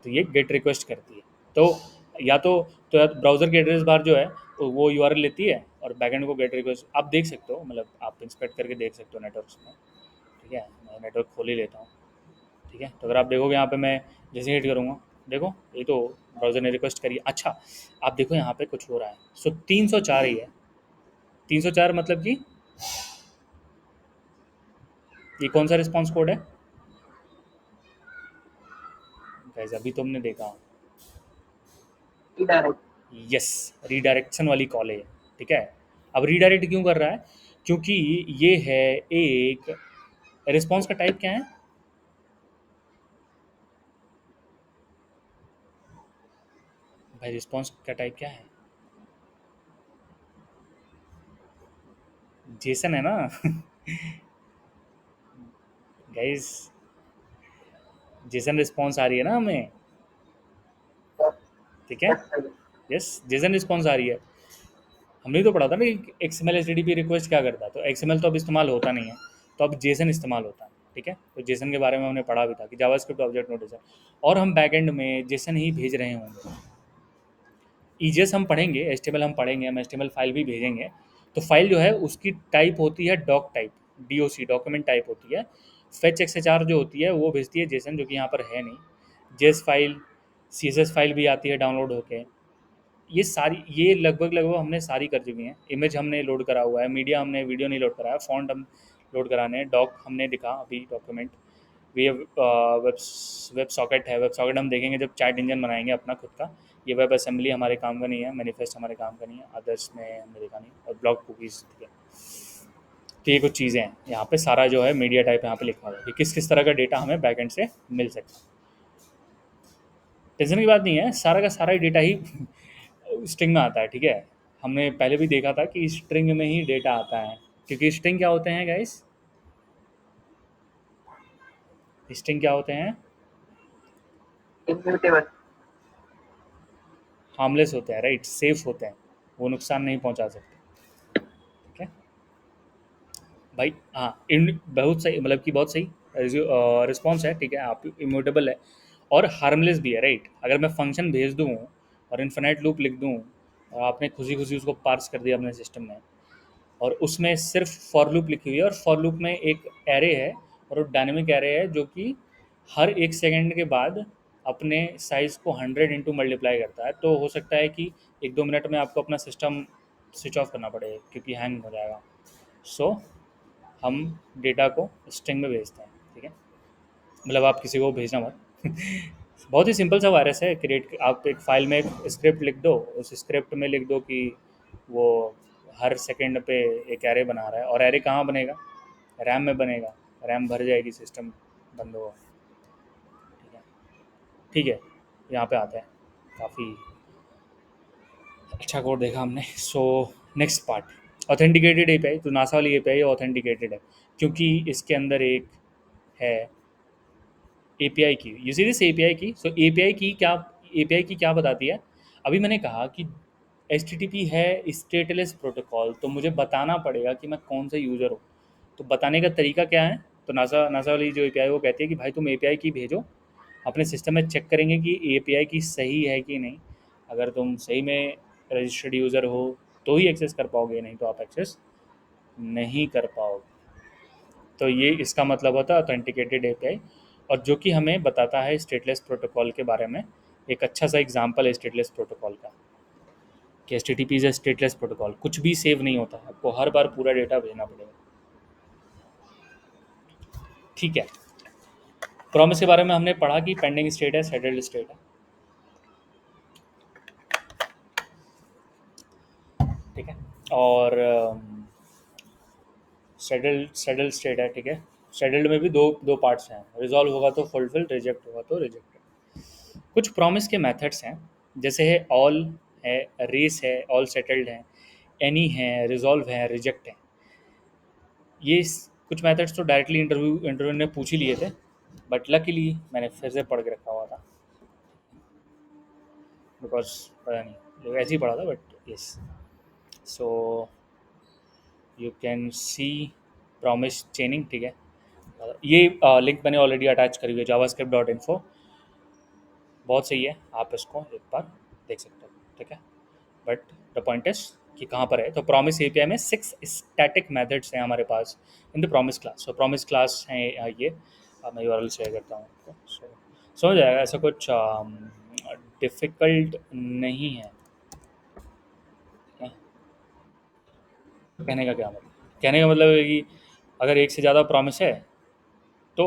तो ये गेट रिक्वेस्ट करती है। तो या तो या तो ब्राउज़र की एड्रेस बार जो है तो वो यूआरएल लेती है और बैकएंड को गेट रिक्वेस्ट आप देख सकते हो, मतलब आप इंस्पेक्ट करके देख सकते हो नेटवर्क्स में, ठीक है। मैं नेटवर्क खोल ही लेता हूँ, ठीक है। तो अगर आप देखोगे यहाँ पे मैं जैसे हिट करूँगा, देखो ये तो ब्राउज़र ने रिक्वेस्ट करी। अच्छा, आप देखो यहाँ पे कुछ हो रहा है। सो 304 ही है। 304 मतलब कि ये कौन सा रिस्पॉन्स कोड है गाइस? अभी तो हमने देखा। डायरेक्ट। यस, रीडायरेक्शन वाली कॉल है, ठीक है। अब रीडायरेक्ट क्यों कर रहा है? क्योंकि ये है एक रिस्पॉन्स का टाइप क्या है भाई? रिस्पॉन्स का टाइप क्या है? जेसन है ना गाइस, जेसन रिस्पॉन्स आ रही है ना हमें, ठीक है। यस, जेसन रिस्पॉन्स आ रही है। हमने तो पढ़ा था ना कि एक्सएमएल एचटीटीपी रिक्वेस्ट क्या करता है, तो एक्सएमएल तो अब इस्तेमाल होता नहीं है, तो अब जेसन इस्तेमाल होता है, ठीक है। तो जेसन के बारे में हमने पढ़ा भी था कि जावास्क्रिप्ट ऑब्जेक्ट नोटेशन, और हम बैकएंड में जेसन ही भेज रहे होंगे। ईजेस हम पढ़ेंगे, एचटीएमएल हम पढ़ेंगे, हम एचटीएमएल फाइल भी भेजेंगे। तो फाइल जो है उसकी टाइप होती है doc type, DOC document type होती है। फेच एक्सएचआर जो होती है वो भेजती है जेसन, जो कि यहाँ पर है नहीं। जेस फाइल, सीएसएस फाइल भी आती है डाउनलोड होके। ये सारी, ये लगभग लगभग हमने सारी कर चुकी हैं। इमेज हमने लोड करा हुआ है, मीडिया हमने वीडियो नहीं लोड कराया, फॉन्ट हम लोड कराने हैं, डॉक हमने दिखा अभी डॉक्यूमेंट। वेब वेब सॉकेट है, वेब सॉकेट हम देखेंगे जब चैट इंजन बनाएंगे अपना खुद का। ये वेब असेंबली हमारे काम का नहीं है, मैनिफेस्ट हमारे काम का नहीं है, अदर्स में हमने देखा नहीं, और ब्लॉक कुकीज़, ठीक है। तो ये कुछ चीज़ें हैं यहाँ पे, सारा जो है मीडिया टाइप यहाँ पे लिखा हुआ है कि किस किस तरह का डेटा हमें बैकएंड से मिल सकता है। टेंशन की बात नहीं है, सारा का सारा ही डेटा ही स्ट्रिंग में आता है, ठीक है। हमने पहले भी देखा था कि स्ट्रिंग में ही डेटा आता है, क्योंकि स्ट्रिंग क्या होते हैं गाइस? स्ट्रिंग क्या होते हैं? इम्यूटेबल। हार्मलेस होते हैं, राइट, सेफ होते हैं, वो नुकसान नहीं पहुंचा सकते, ठीक है भाई। हाँ, इन बहुत सही, मतलब कि बहुत सही रिस्पॉन्स है, ठीक है। आप इम्यूटेबल है, और हार्मलेस भी है, राइट? अगर मैं फंक्शन भेज दूँ और इन्फिनाइट लूप लिख दूँ और आपने खुशी खुशी उसको पार्स कर दिया अपने सिस्टम में, और उसमें सिर्फ फॉर लूप लिखी हुई है, और फॉर लूप में एक एरे है, और वो डायनेमिक एरे है जो कि हर 1 सेकंड के बाद अपने साइज़ को 100 इंटू मल्टीप्लाई करता है। तो हो सकता है कि 1-2 मिनट में आपको अपना सिस्टम स्विच ऑफ करना पड़ेगा क्योंकि हैंग हो जाएगा। सो हम डेटा को स्ट्रिंग में भेजते हैं, ठीक है? मतलब आप किसी को भेजना मत। बहुत ही सिंपल सा वायरस है। क्रिएट, आप एक फाइल में एक स्क्रिप्ट लिख दो, उस स्क्रिप्ट में लिख दो कि वो हर सेकंड पे एक एरे बना रहा है, और एरे कहाँ बनेगा? रैम में बनेगा। रैम भर जाएगी, सिस्टम बंद होगा, ठीक है? ठीक है, यहाँ पे आते हैं। काफ़ी अच्छा कोड देखा हमने। So next part, authenticated API. तो नासा वाली एपीआई ऑथेंटिकेटेड है क्योंकि इसके अंदर एक है एपीआई की। यू सी दिस एपीआई की। सो एपीआई की क्या बताती है? अभी मैंने कहा कि एच है स्टेटलेस प्रोटोकॉल, तो मुझे बताना पड़ेगा कि मैं कौन सा यूज़र हूँ। तो बताने का तरीका क्या है? तो नासा नासा वाली जो एपीआई वो कहती है कि भाई तुम एपीआई की भेजो, अपने सिस्टम में चेक करेंगे कि एपीआई की सही है कि नहीं। अगर तुम सही में रजिस्टर्ड यूज़र हो तो ही एक्सेस कर पाओगे, नहीं तो आप एक्सेस नहीं कर पाओगे। तो ये इसका मतलब होता है ऑथेंटिकेटेड एपीआई, और जो कि हमें बताता है स्टेटलेस प्रोटोकॉल के बारे में। एक अच्छा सा एग्जांपल है स्टेटलेस प्रोटोकॉल का कि H T T P is stateless protocol. कुछ भी सेव नहीं होता है, आपको हर बार पूरा डेटा भेजना पड़ेगा, ठीक है? प्रॉमिस के बारे में हमने पढ़ा कि पेंडिंग स्टेट है, सेटल्ड स्टेट है, ठीक है? और सेटल्ड स्टेट है, ठीक है? सेटल्ड में भी दो दो पार्ट्स हैं, रिजॉल्व होगा तो फुलफिल, रिजेक्ट होगा तो रिजेक्टेड। कुछ प्रॉमिस के मेथड्स हैं, जैसे है ऑल है, रेस है, ऑल सेटल्ड है, एनी है, रिजॉल्व है, रिजेक्ट है। कुछ मेथड्स तो डायरेक्टली इंटरव्यू ने पूछ ही लिए थे, बट लकीली मैंने फिर से पढ़ के रखा हुआ था, बिकॉज पता नहीं, लोग ऐसे ही पढ़ा था, but yes. So you can see promise चेनिंग, ठीक है? ये लिंक मैंने ऑलरेडी अटैच करी हुई है, javascript.info। बहुत सही है, आप इसको एक बार देख सकते हो, ठीक है? बट द पॉइंट इज कि कहाँ पर है। तो प्रॉमिस एपीआई में 6 स्टैटिक मेथड्स हैं हमारे पास in the promise class. So promise class है ये। अब मैं यूआरएल शेयर करता हूँ आपको, सो समझ जाएगा। ऐसा कुछ डिफ़िकल्ट नहीं है, ठीक है? कहने का क्या मतलब? कहने का मतलब है कि अगर एक से ज़्यादा प्रॉमिस है तो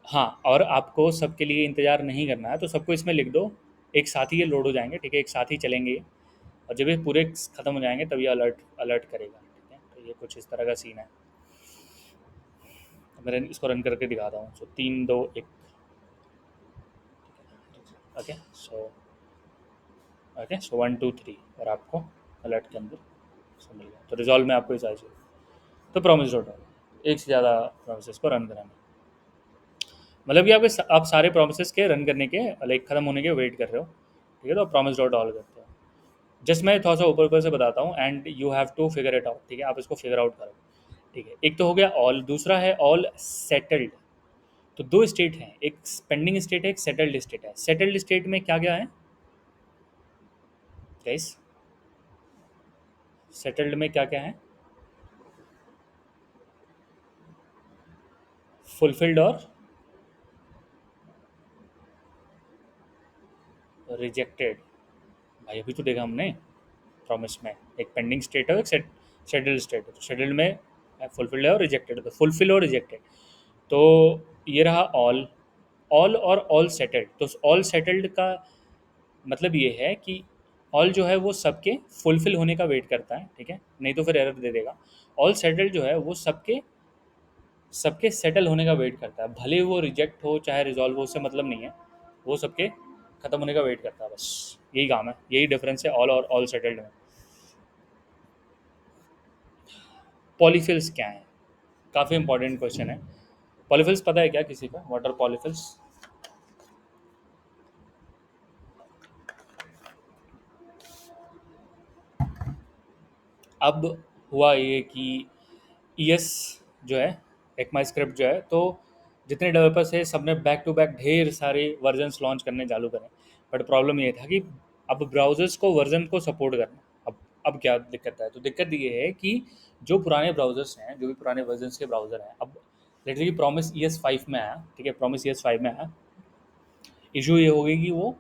हाँ, और आपको सबके लिए इंतज़ार नहीं करना है, तो सबको इसमें लिख दो, एक साथ ही ये लोड हो जाएंगे, ठीक है? एक साथ ही चलेंगे ये, और जब ये पूरे ख़त्म हो जाएंगे तब ये अलर्ट अलर्ट करेगा, ठीक है? तो ये कुछ इस तरह का सीन है। मैं इसको रन करके दिखाता हूँ। सो 3 2 1, ओके। सो ओके, सो 1 2 3, और आपको अलर्ट के अंदर सो मिल गया। तो रिजॉल्व में आपको इस चाहिए, तो प्रॉमिस डॉट एक से ज़्यादा प्रोमिस को रन कराना, मतलब कि आप सारे प्रोमिस के रन करने के लाइक ख़त्म होने के वेट कर रहे हो, ठीक है? तो प्रॉमिस डॉट ऑल करते हो। जस्ट मैं थोड़ा सा ऊपर ऊपर से बताता हूँ, and you have to figure it out, ठीक है? आप इसको फिगर आउट करो, ठीक है? एक तो हो गया ऑल, दूसरा है ऑल सेटल्ड। तो दो स्टेट हैं, एक पेंडिंग स्टेट है, एक सेटल्ड स्टेट है। सेटल्ड स्टेट में क्या क्या है गाइस? सेटल्ड में क्या क्या है? फुलफिल्ड और रिजेक्टेड। भाई अभी तो देखा हमने प्रॉमिस में, एक पेंडिंग स्टेट है, एक सेटल्ड स्टेट है। तो सेटल्ड में फुलफिल्ड है और रिजेक्टेड है, तो फुलफिल और रिजेक्टेड। तो ये रहा ऑल। ऑल और ऑल सेटल्ड। तो ऑल सेटल्ड का मतलब ये है कि ऑल जो है वो सबके फुलफिल होने का वेट करता है, ठीक है? नहीं तो फिर एरर दे देगा। ऑल सेटल्ड जो है वो सबके सबके सेटल होने का वेट करता है, भले वो रिजेक्ट हो चाहे रिजॉल्व हो, उससे मतलब नहीं है। वो सबके खत्म होने का वेट करता है, बस यही काम है, यही डिफरेंस है ऑल और ऑल सेटल्ड में। पॉलीफिल्स क्या है? काफ़ी इंपॉर्टेंट क्वेश्चन है। पॉलीफिल्स पता है क्या किसी को? What are polyfills? अब हुआ ये कि ईएस जो है, ECMAScript जो है, तो जितने डेवलपर्स थे सबने बैक टू बैक ढेर सारे वर्जन्स लॉन्च करने चालू करें, बट प्रॉब्लम ये था कि अब ब्राउज़र्स को वर्जन को सपोर्ट करना। अब क्या दिक्कत है, तो दिक्कत ये है कि जो पुराने ब्राउज़र्स हैं, जो भी पुराने वर्जन्स के ब्राउज़र हैं, अब लेट्स से प्रॉमिस ES5 में आया, ठीक है, प्रॉमिस ES5 में आया, इशू ये हो गई कि वो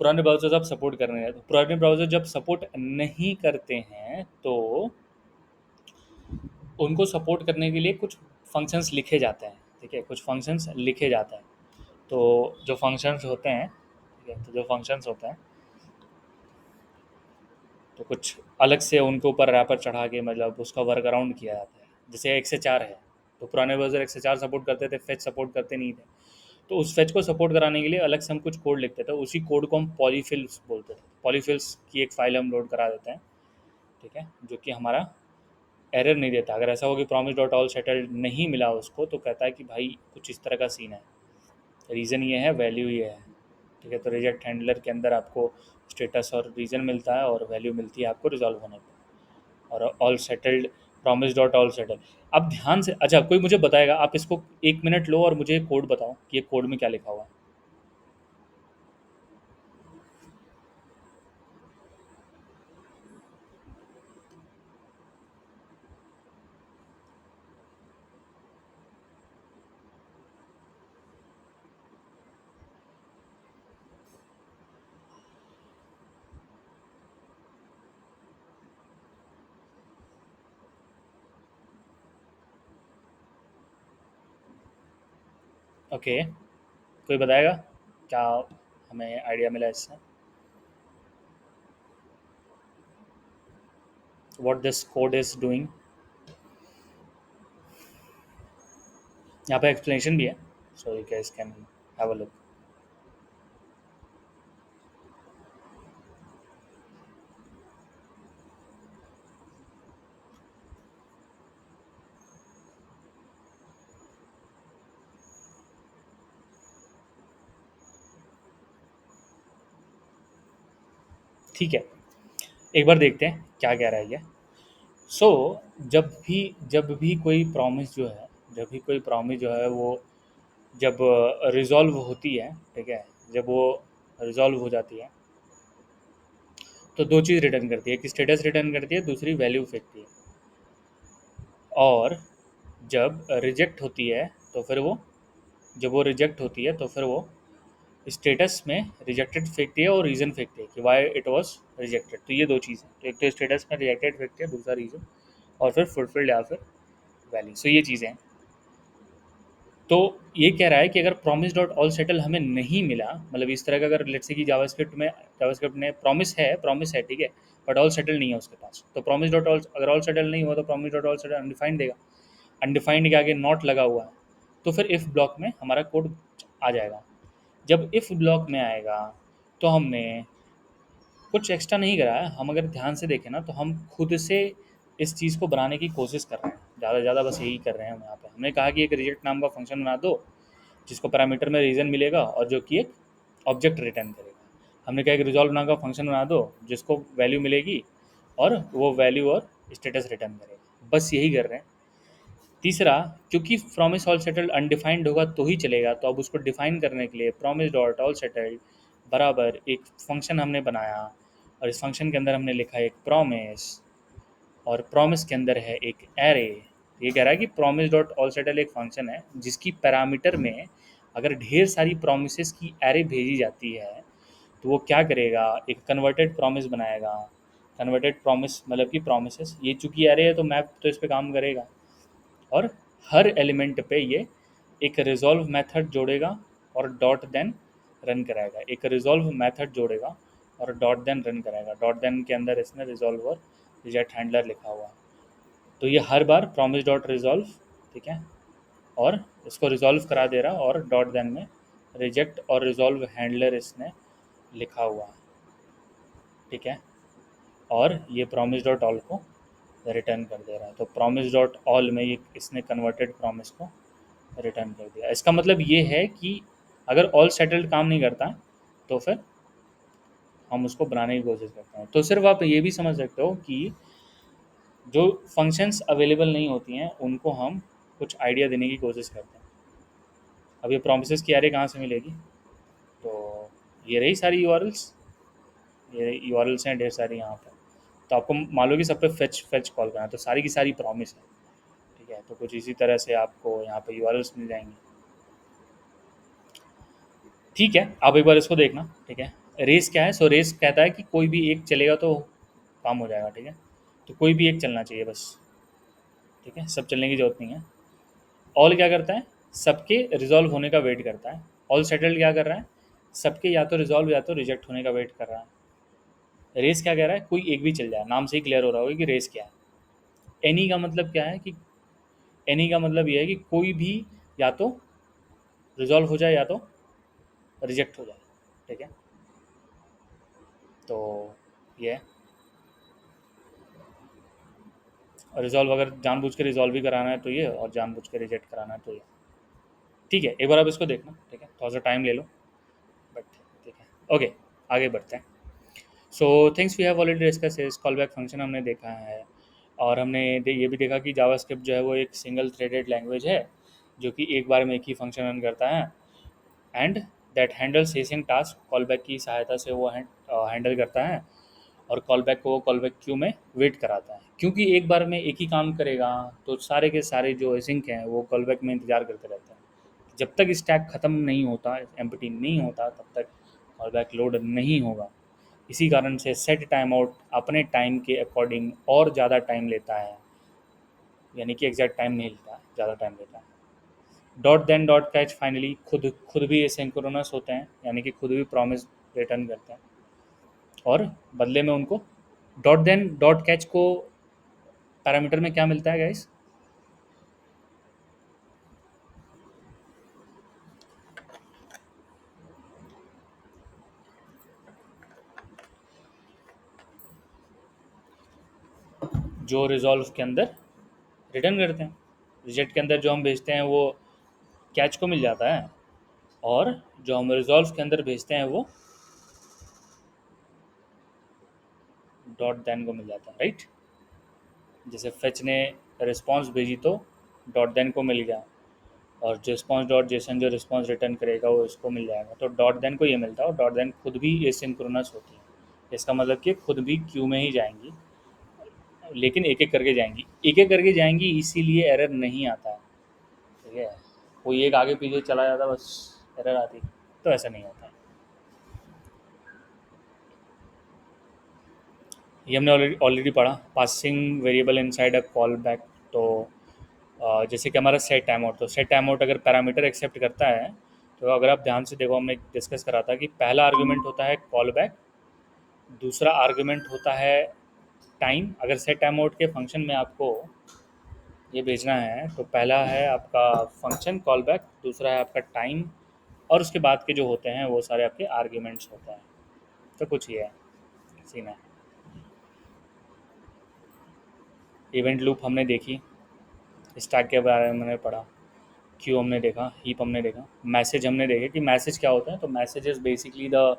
पुराने ब्राउज़र अब सपोर्ट कर रहे हैं, तो पुराने ब्राउज़र जब सपोर्ट नहीं करते हैं तो उनको सपोर्ट करने के लिए कुछ फंक्शंस लिखे जाते हैं, ठीक है, कुछ फंक्शंस लिखे जाते हैं। तो जो फंक्शंस होते हैं, ठीक है, तो जो फंक्शंस होते हैं तो कुछ अलग से उनके ऊपर रैपर चढ़ा के मतलब उसका वर्क अराउंड किया जाता है। जैसे XHR है, तो पुराने वर्जर XHR सपोर्ट करते थे, फेच सपोर्ट करते नहीं थे, तो उस फेच को सपोर्ट कराने के लिए अलग से हम कुछ कोड लिखते थे, उसी कोड को हम पॉलीफिल्स बोलते थे। पॉलीफिल्स की एक फाइल हम लोड करा देते हैं, ठीक है, जो कि हमारा एरर नहीं देता। अगर ऐसा हो कि प्रॉमिस डॉट ऑल सेटल्ड नहीं मिला उसको, तो कहता है कि भाई कुछ इस तरह का सीन है, रीज़न ये है, वैल्यू ये है, ठीक है। तो रिजेक्ट हैंडलर के अंदर आपको स्टेटस और रीज़न मिलता है और वैल्यू मिलती है आपको रिजॉल्व होने पर, और all settled, promise dot all settled. अब ध्यान से, अच्छा कोई मुझे बताएगा, आप इसको 1 मिनट लो और मुझे कोड बताओ कि ये कोड में क्या लिखा हुआ है। ओके, कोई बताएगा क्या हमें आइडिया मिला इससे, what this code is doing. यहाँ पे एक्सप्लेनेशन भी है, so you guys can have a look. ठीक है, एक बार देखते हैं क्या कह रहा है ये। सो जब भी कोई प्रॉमिस जो है, जब भी कोई प्रॉमिस जो है वो जब रिज़ॉल्व होती है, ठीक है, जब वो रिज़ॉल्व हो जाती है तो दो चीज़ रिटर्न करती है, एक स्टेटस रिटर्न करती है, दूसरी वैल्यू फेंकती है। और जब रिजेक्ट होती है तो फिर वो, जब वो रिजेक्ट होती है तो फिर वो स्टेटस में रिजेक्टेड फेंकती है और रीज़न फेंकती है कि वाई इट वाज रिजेक्टेड। तो ये दो चीज़ें, तो एक तो स्टेटस में रिजेक्टेड फेंकती है, दूसरा रीज़न, और फिर फुलफिल्ड या फिर वैल्यू। सो ये चीज़ें हैं। तो ये कह रहा है कि अगर प्रॉमिस डॉट ऑल सेटल हमें नहीं मिला, मतलब इस तरह का, अगर लेट्स से कि जावास्क्रिप्ट में प्रॉमिस है, ठीक है, बट ऑल सेटल नहीं है उसके पास, तो प्रॉमिस डॉट ऑल, अगर ऑल सेटल नहीं हुआ तो promise dot all settle undefined देगा। अनडिफाइंड के आगे नॉट लगा हुआ है, तो फिर इफ़ ब्लॉक में हमारा कोड आ जाएगा। जब इफ़ ब्लॉक में आएगा तो हमने कुछ एक्स्ट्रा नहीं करा है, हम अगर ध्यान से देखें ना तो हम खुद से इस चीज़ को बनाने की कोशिश कर रहे हैं, ज़्यादा से ज़्यादा बस यही कर रहे हैं हम यहाँ पे। हमने कहा कि एक रिजेक्ट नाम का फंक्शन बना दो जिसको पैरामीटर में रीज़न मिलेगा और जो कि एक ऑब्जेक्ट रिटर्न करेगा। हमने कहा एक रिजॉल्व नाम का फंक्शन बना दो जिसको वैल्यू मिलेगी और वो वैल्यू और स्टेटस रिटर्न करेगा, बस यही कर रहे हैं। तीसरा, क्योंकि प्रॉमिस ऑल सेटल्ड अनडिफाइंड होगा तो ही चलेगा, तो अब उसको डिफाइन करने के लिए प्रॉमिस डॉट ऑल सेटल्ड बराबर एक फंक्शन हमने बनाया, और इस फंक्शन के अंदर हमने लिखा एक प्रॉमिस, और प्रॉमिस के अंदर है एक एरे। ये कह रहा है कि प्रॉमिस डॉट ऑल सेटल एक फंक्शन है जिसकी पैरामीटर में अगर ढेर सारी प्रोमिसेस की एरे भेजी जाती है तो वो क्या करेगा, एक कन्वर्टेड प्रॉमिस बनाएगा। कन्वर्टेड प्रॉमिस मतलब कि प्रोमिसेस, ये चूंकि एरे है तो मैप तो इस पर काम करेगा, और हर एलिमेंट पे ये एक रिजॉल्व मेथड जोड़ेगा और डॉट देन रन कराएगा। एक रिजॉल्व मेथड जोड़ेगा और डॉट देन रन कराएगा। डॉट देन के अंदर इसने रिजॉल्व और रिजेक्ट हैंडलर लिखा हुआ है। तो ये हर बार प्रॉमिस डॉट रिजॉल्व, ठीक है, और इसको रिजॉल्व करा दे रहा, और डॉट देन में रिजेक्ट और रिजॉल्व हैंडलर इसने लिखा हुआ है, ठीक है, और ये प्रॉमिस डॉट ऑल को रिटर्न कर दे रहा है। तो प्रॉमिस डॉट ऑल में ये इसने कन्वर्टेड प्रॉमिस को रिटर्न कर दिया। इसका मतलब ये है कि अगर ऑल सेटल्ड काम नहीं करता है तो फिर हम उसको बनाने की कोशिश करते हैं। तो सिर्फ आप ये भी समझ सकते हो कि जो फंक्शंस अवेलेबल नहीं होती हैं उनको हम कुछ आइडिया देने की कोशिश करते हैं। अब ये प्रोमिसेस की एरे कहाँ से मिलेगी? तो ये रही सारी यूआरएल्स, ये यूआरएल्स हैं ढेर सारी यहाँ पर। तो आपको मालूम कि सब पे फेच फेच कॉल करना है, तो सारी की सारी प्रॉमिस है। ठीक है, तो कुछ इसी तरह से आपको यहाँ पे यूआरएल्स मिल जाएंगी। ठीक है, आप एक बार इसको देखना। ठीक है, रेस क्या है? सो रेस कहता है कि कोई भी एक चलेगा तो काम हो जाएगा। ठीक है, तो कोई भी एक चलना चाहिए बस। ठीक है, सब चलने की जरूरत नहीं है। ऑल क्या करता है? सबके रिजॉल्व होने का वेट करता है। ऑल सेटल्ड क्या कर रहा है? सबके या तो रिजॉल्व या तो रिजेक्ट होने का वेट कर रहा है। रेस क्या कह रहा है? कोई एक भी चल जाए। नाम से ही क्लियर हो रहा होगा कि रेस क्या है। एनी का मतलब क्या है कि एनी का मतलब ये है कि कोई भी या तो रिजॉल्व हो जाए या तो रिजेक्ट हो जाए। ठीक है, तो ये रिजॉल्व अगर जानबूझ के रिजॉल्व भी कराना है तो ये, और जानबूझ के रिजेक्ट कराना है तो ये। ठीक है, एक बार आप इसको देखना। ठीक है, थोड़ा सा टाइम ले लो, बट ठीक है। ओके, आगे बढ़ते हैं। So things we have already discuss is call back function हमने देखा है। और हमने ये भी देखा कि जावास्क्रिप्ट जो है वो एक सिंगल थ्रेडेड लैंग्वेज है, जो कि एक बार में एक ही फंक्शन रन करता है, and that handle sensing task call back की सहायता से वो हैंडल करता है, और कॉल बैक को वो कॉल बैक क्यू में वेट कराता है। क्योंकि एक बार में एक ही काम करेगा तो सारे के सारे जो एसिंक हैं वो कॉल बैक में इंतजार करते रहते हैं। जब तक स्टैक ख़त्म नहीं होता, एम्प्टी नहीं होता, तब तक कॉल बैक लोड नहीं होगा। इसी कारण से सेट टाइम आउट अपने टाइम के अकॉर्डिंग और ज़्यादा टाइम लेता है, यानी कि एग्जैक्ट टाइम नहीं लेता, ज़्यादा टाइम लेता है। Dot then dot catch finally खुद खुद भी एसिंक्रोनस होते हैं, यानी कि खुद भी प्रॉमिस रिटर्न करते हैं, और बदले में उनको डॉट देन डॉट कैच को पैरामीटर में क्या मिलता है गाइस? जो रिजॉल्व के अंदर रिटर्न करते हैं, रिजेक्ट के अंदर जो हम भेजते हैं वो कैच को मिल जाता है, और जो हम रिजॉल्व के अंदर भेजते हैं वो डॉट देन को मिल जाता है, राइट? जैसे फेच ने रिस्पॉन्स भेजी तो डॉट देन को मिल गया, और जो रिस्पॉन्स डॉट जेसन जो रिस्पॉन्स रिटर्न करेगा वो इसको मिल जाएगा। तो डॉट देन को ये मिलता है, और डॉट देन खुद भी एसिंक्रोनस होती है। इसका मतलब कि खुद भी क्यू में ही जाएंगी, लेकिन एक एक करके जाएंगी, एक एक करके जाएंगी, इसीलिए एरर नहीं आता है। ठीक है, कोई एक आगे पीछे चला जाता बस एरर आती, तो ऐसा नहीं होता है। ये हमने ऑलरेडी ऑलरेडी पढ़ा, passing variable inside a call back. तो जैसे कि हमारा सेट टाइम आउट, तो सेट टाइम आउट अगर पैरामीटर एक्सेप्ट करता है, तो अगर आप ध्यान से देखो, हमने डिस्कस करा था कि पहला आर्गुमेंट होता है कॉल बैक, दूसरा आर्गुमेंट होता है टाइम। अगर सेट टाइम आउट के फंक्शन में आपको ये भेजना है तो पहला है आपका फंक्शन कॉल बैक, दूसरा है आपका टाइम, और उसके बाद के जो होते हैं वो सारे आपके आर्ग्यूमेंट्स होते हैं। तो कुछ ये है, सीन है। इवेंट लूप हमने देखी, स्टैक के बारे में हमने पढ़ा, क्यू हमने देखा, हीप हमने देखा, मैसेज हमने देखे कि मैसेज क्या होता है। तो message is basically the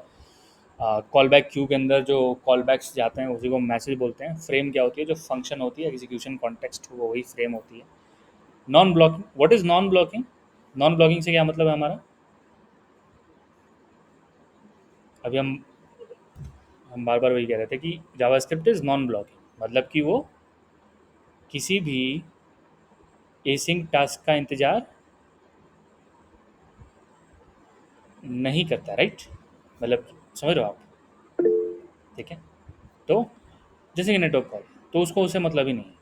call back Q के अंदर जो कॉल बैक्स जाते हैं उसी को मैसेज बोलते हैं। फ्रेम क्या होती है? जो फंक्शन होती है, एग्जीक्यूशन कॉन्टेक्स्ट, वो वही फ्रेम होती है। Non blocking, what is non blocking? Non blocking से क्या मतलब है हमारा? अभी हम बार बार वही कह रहे थे कि जावास्क्रिप्ट इज़ नॉन ब्लॉकिंग, मतलब कि वो किसी भी एसिंक टास्क का इंतज़ार नहीं करता, राइट? मतलब समझ रहे हो आप? ठीक है, तो जैसे कि नेटवर्क कॉल, तो उसको उससे मतलब ही नहीं है।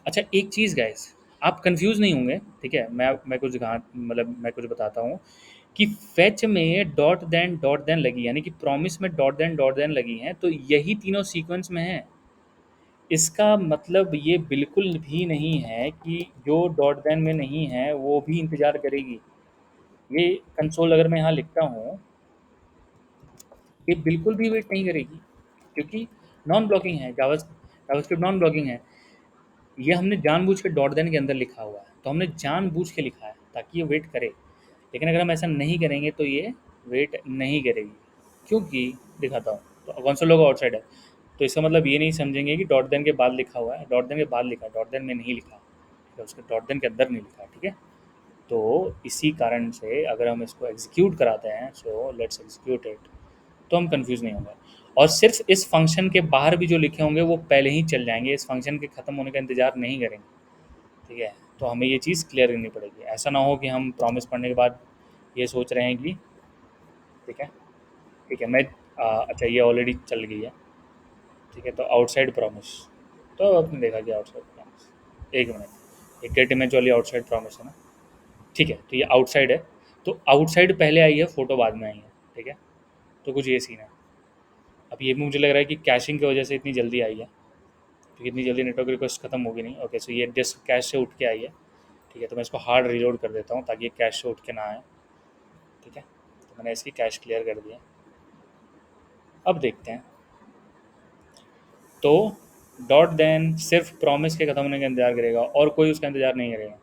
अच्छा, एक चीज़ गाइस, आप कंफ्यूज नहीं होंगे। ठीक है, मैं कुछ दिखा, मतलब मैं कुछ बताता हूँ कि फेच में डॉट देन लगी, यानी कि प्रॉमिस में डॉट देन लगी हैं, तो यही तीनों सीक्वेंस में है। इसका मतलब ये बिल्कुल भी नहीं है कि जो डॉट देन में नहीं है वो भी इंतज़ार करेगी। ये कंसोल अगर मैं यहाँ लिखता हूँ, ये बिल्कुल भी वेट नहीं करेगी, क्योंकि नॉन ब्लॉकिंग है। जावास्क्रिप्ट नॉन ब्लॉकिंग है। ये हमने जानबूझ के डॉट देन के अंदर लिखा हुआ है, तो हमने जानबूझ के लिखा है ताकि ये वेट करे। लेकिन अगर हम ऐसा नहीं करेंगे तो ये वेट नहीं करेगी, क्योंकि दिखाता हूँ। तो कंसोल लोग आउटसाइड है, तो इसका मतलब ये नहीं समझेंगे कि डॉट देन के बाद लिखा हुआ है। डॉट देन के बाद लिखा है, डॉट देन में नहीं लिखा, ठीक है, उसके डॉट देन के अंदर नहीं लिखा है। ठीक है, तो इसी कारण से अगर हम इसको एग्जीक्यूट कराते हैं, सो लेट्स एग्जीक्यूट इट, तो हम कंफ्यूज नहीं होंगे। और सिर्फ इस फंक्शन के बाहर भी जो लिखे होंगे वो पहले ही चल जाएंगे, इस फंक्शन के ख़त्म होने का इंतजार नहीं करेंगे। ठीक है, तो हमें ये चीज़ क्लियर करनी पड़ेगी। ऐसा ना हो कि हम प्रॉमिस पढ़ने के बाद ये सोच रहे हैं कि ठीक है, ठीक है मैं अच्छा ये ऑलरेडी चल गई है। ठीक है, तो आउटसाइड प्रॉमिस, तो आपने देखा कि आउटसाइड प्रॉमिस, एक मिनट, एक गेट इमेज वाली आउटसाइड प्रॉमिस है ना। ठीक है, तो ये आउटसाइड है, तो आउटसाइड पहले आई है, फोटो बाद में आई है। ठीक है, तो कुछ ये सीन है। अब ये भी मुझे लग रहा है कि कैशिंग की वजह से इतनी जल्दी आई है, क्योंकि इतनी जल्दी नेटवर्क रिक्वेस्ट खत्म होगी नहीं। ओके, सो ये जस्ट कैश से उठ के आई है। ठीक है, तो मैं इसको हार्ड रीलोड कर देता हूँ ताकि ये कैश से उठ के ना आए। ठीक है, तो मैंने इसकी कैश क्लियर कर दिया। अब देखते हैं, तो डॉट देन सिर्फ प्रॉमिस के खत्म होने का इंतजार करेगा और कोई उसका इंतजार नहीं करेगा।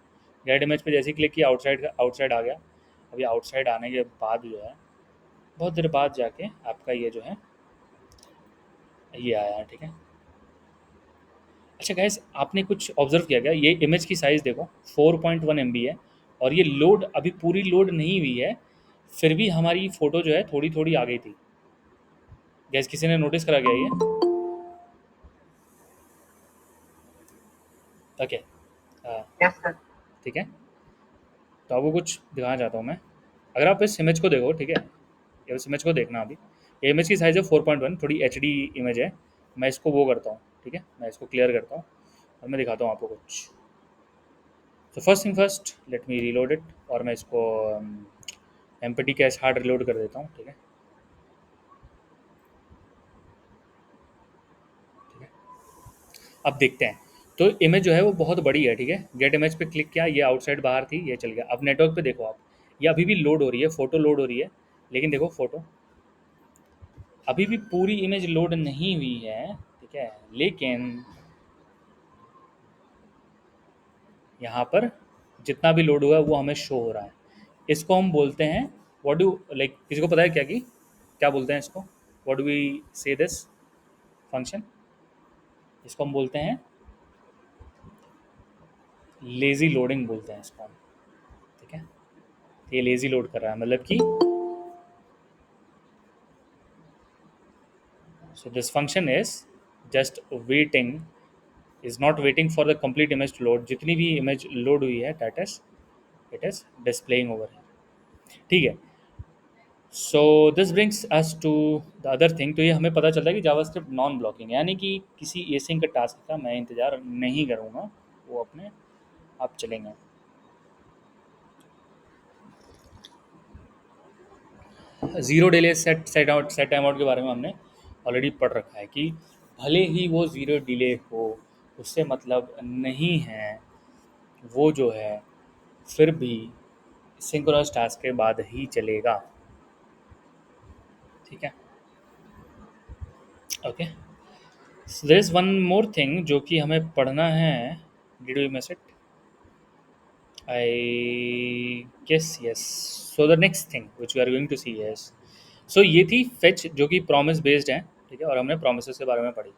गेट इमेज पे जैसे ही क्लिक किया, आउटसाइड आ गया। अभी आउटसाइड आने के बाद जो है, बहुत देर बाद जाके आपका ये जो है ये आया है। ठीक है, अच्छा गाइस, आपने कुछ ऑब्जर्व किया क्या? ये इमेज की साइज़ देखो, 4.1 MB है, और ये लोड अभी पूरी लोड नहीं हुई है, फिर भी हमारी फ़ोटो जो है थोड़ी थोड़ी आ गई थी। गैस किसी ने नोटिस करा क्या ये? ओके, हाँ, यस सर। ठीक है, तो आपको कुछ दिखाना चाहता हूँ मैं। अगर आप इस इमेज को देखो, ठीक है, ये इस इमेज को देखना अभी। ये इमेज की साइज़ है 4.1, थोड़ी HD इमेज है। मैं इसको वो करता हूँ, ठीक है, मैं इसको क्लियर करता हूँ और मैं दिखाता हूँ आपको कुछ। तो first thing first, let me reload it, और मैं इसको एम्पटी कैश हार्ड रिलोड कर देता हूँ। ठीक है, ठीक है, अब देखते हैं। तो इमेज जो है वो बहुत बड़ी है। ठीक है, गेट इमेज पे क्लिक किया, ये आउटसाइड बाहर थी, ये चल गया। अब नेटवर्क पे देखो आप, ये अभी भी लोड हो रही है, फ़ोटो लोड हो रही है, लेकिन देखो फ़ोटो अभी भी पूरी इमेज लोड नहीं हुई है। ठीक है, लेकिन यहाँ पर जितना भी लोड हुआ है वो हमें शो हो रहा है। इसको हम बोलते हैं, व्हाट डू लाइक, किसी को पता है क्या कि क्या बोलते हैं इसको? व्हाट डू वी से दिस फंक्शन? इसको हम बोलते हैं लेज़ी लोडिंग बोलते हैं इसको हम। ठीक है, ये लेज़ी लोड कर रहा है, मतलब कि so this function is just waiting, is not waiting for the complete image to load। जितनी भी image लोड हुई है, that is it is displaying over here। ठीक है, so this brings us to the other thing. तो ये हमें पता चलता है कि जावास्क्रिप्ट नॉन ब्लॉकिंग, यानी कि किसी एसिंक का टास्क का मैं इंतज़ार नहीं करूँगा, वो अपने आप चलेंगे। Zero delay set time out के बारे में हमने ऑलरेडी पढ़ रखा है कि भले ही वो ज़ीरो डिले हो, उससे मतलब नहीं है, वो जो है फिर भी सिंक्रोनस टास्क के बाद ही चलेगा। ठीक है, okay, so there is one more thing जो कि हमें पढ़ना है। Did you miss it? I guess yes. So the next thing which we are going to see is, so ये थी फेच जो कि प्रॉमिस बेस्ड है। ठीक है, और हमने प्रोमिस के बारे में पढ़ी।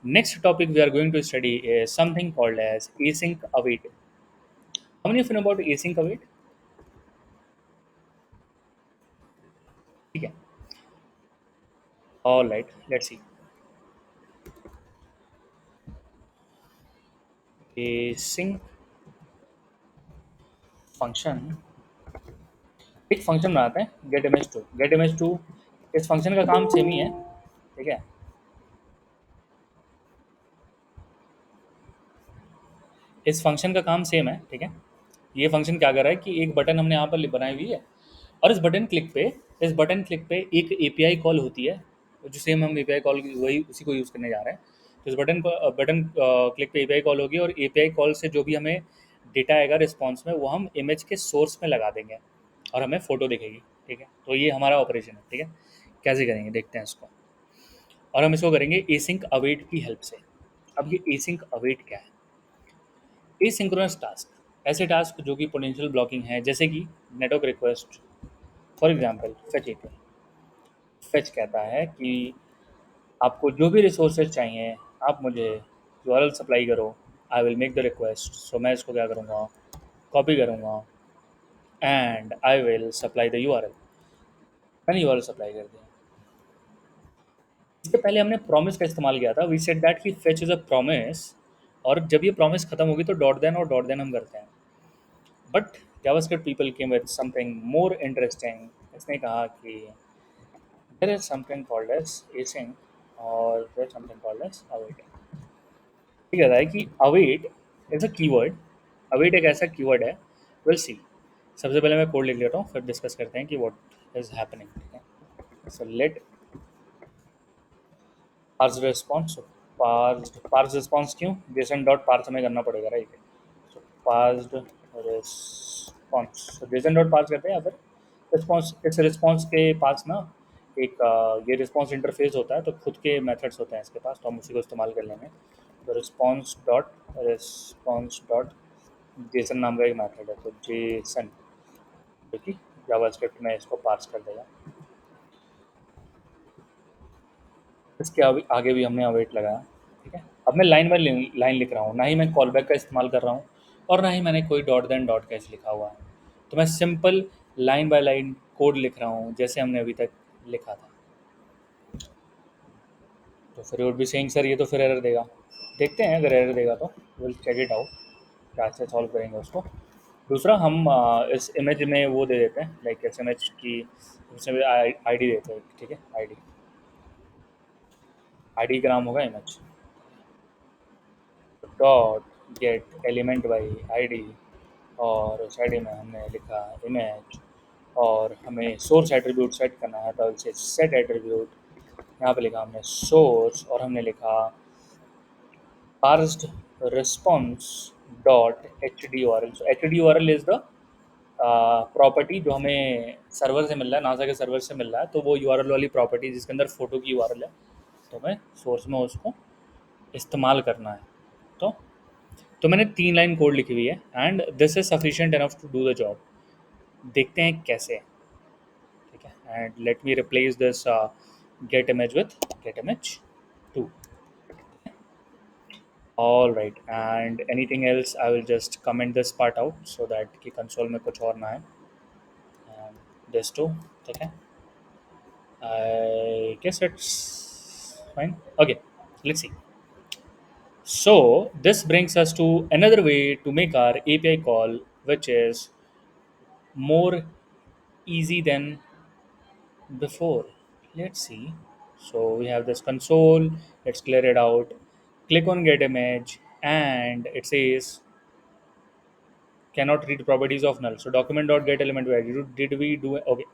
Next topic we are going to study is something called as async await. How many of you know about async await? ठीक है, all right, let's see. Async function, एक फंक्शन बनाते हैं get image two. Get image two, इस फंक्शन का काम same ही है। ठीक है, इस फंक्शन का काम सेम है। ठीक है, ये फंक्शन क्या कर रहा है कि एक बटन हमने यहाँ पर बनाई हुई है, और इस बटन क्लिक पे एक एपीआई कॉल होती है, जो सेम हम एपीआई कॉल वही उसी को यूज़ करने जा रहे हैं। तो इस बटन क्लिक पे एपीआई कॉल होगी, और एपीआई कॉल से जो भी हमें डेटा आएगा रिस्पॉन्स में, वो हम इमेज के सोर्स में लगा देंगे और हमें फ़ोटो दिखेगी। ठीक है, तो ये हमारा ऑपरेशन है। ठीक है, कैसे करेंगे देखते हैं इसको, और हम इसको करेंगे एसिंक अवेट की हेल्प से। अब ये एसिंक अवेट क्या है? एसिंक्रोनस टास्क ऐसे टास्क जो कि पोटेंशियल ब्लॉकिंग है, जैसे कि network request. For example fetch API, fetch कहता है कि आपको जो भी रिसोर्सेज चाहिए, आप मुझे यूआरएल सप्लाई करो, I will make the request. So मैं इसको क्या करूँगा, कॉपी करूँगा, and I will supply the URL। मैंने URL सप्लाई कर दिया। इससे पहले हमने प्रॉमिस का इस्तेमाल किया था। वी सेड दैट कि फेच इज अ प्रॉमिस, और जब ये प्रॉमिस खत्म होगी तो डॉट देन और डॉट देन हम करते हैं। But JavaScript people came with something more interesting. इसने कहा कि there is something called as async और there is something called as awaiting. ये कहता है कि await is a keyword. Await एक ऐसा कीवर्ड है। Will see. सबसे पहले मैं कोड लिख लेता हूँ, फिर डिस्कस करते हैं कि व्हाट इज हैपनिंग। ठीक है, so let parse response. Parse response क्यों? जेसन डॉट पार्स हमें करना पड़ेगा, राइट? So parsed response, so JSON dot parse करते हैं या फिर रिस्पॉन्स। इस रिस्पॉन्स के पास ना एक ये रिस्पॉन्स इंटरफेस होता है, तो खुद के मेथड्स होते हैं इसके पास, तो हम उसी को इस्तेमाल कर लेंगे। तो रिस्पॉन्स डॉट जेसन नाम का एक मेथड है, तो जेसन जो कि जावास्क्रिप्ट में इसको पार्स कर देगा। इसके आगे भी हमने अवेट लगाया। ठीक है, अब मैं लाइन बाय लाइन लिख रहा हूँ, ना ही मैं कॉल बैक का इस्तेमाल कर रहा हूँ और ना ही मैंने कोई डॉट देन डॉट कैच लिखा हुआ है। तो मैं simple line by line code लिख रहा हूँ जैसे हमने अभी तक लिखा था। तो फिर वुड बी सेइंग सर ये तो फिर एरर देगा। देखते हैं, अगर एरर देगा तो विल चेक इट आउट, क्या से सॉल्व करेंगे उसको। दूसरा हम इस इमेज में वो दे देते हैं, लाइक इस इमेज की इसमें आईडी देते हैं। ठीक है, आईडी आईडी का नाम होगा image. Dot gate element by ID, और उस आईडी में हमने लिखा इमेज, और हमें सोर्स एट्रीब्यूट सेट करना है, तो इसे सेट एट्रीब्यूट। यहाँ पे लिखा हमने सोर्स, और हमने लिखा parsed response dot hdurl। so hdurl is the property जो हमें सर्वर से मिल रहा है, नासा के सर्वर से मिल रहा है, तो वो यूआरएल वाली प्रॉपर्टी जिसके अंदर फोटो की यूआरएल है, तो हमें सोर्स में उसको इस्तेमाल करना है। तो तो मैंने 3 लाइन कोड लिखी हुई है, and this is sufficient enough to do the job. देखते हैं कैसे। ठीक है, and let me replace this get image with get image 2। All right, and anything else I will just comment this part out so that कि console में कुछ और ना है। This too, ठीक है। I guess it's fine. Okay, let's see. So this brings us to another way to make our API call, which is more easy than before. Let's see. So we have this console. Let's clear it out. Click on get image, and it says cannot read properties of null. So document.get element value. Did we do okay?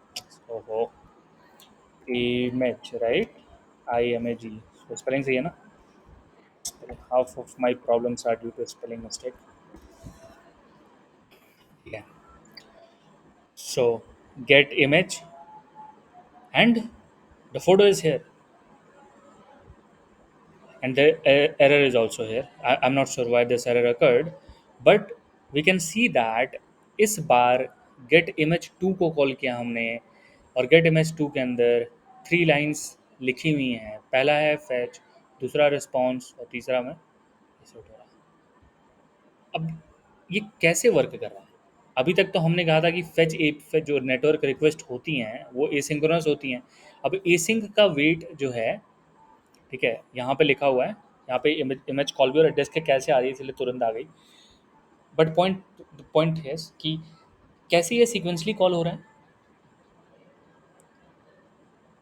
Oh, image, right? IMAG. So spelling सही है ना? Half of my problems are due to spelling mistake. Yeah. So get image, and the photo is here, and the error is also here. I'm not sure why this error occurred, but we can see that इस बार get image 2 को call किया हमने, और get image 2 के अंदर 3 lines लिखी हुई हैं। पहला है fetch, दूसरा response, और तीसरा में इसे उठा रहा। अब ये कैसे वर्क कर रहा है? अभी तक तो हमने कहा था कि फेच जो नेटवर्क रिक्वेस्ट होती हैं वो एसिंक्रोनस होती हैं। अब एसिंक का वेट जो है, ठीक है, यहाँ पे लिखा हुआ है, यहाँ पे इमेज कॉल भी और एड्रेस के कैसे आ रही है, इसलिए तुरंत आ गई। बट पॉइंट है कि कैसे ये सीक्वेंसली कॉल हो रहा है।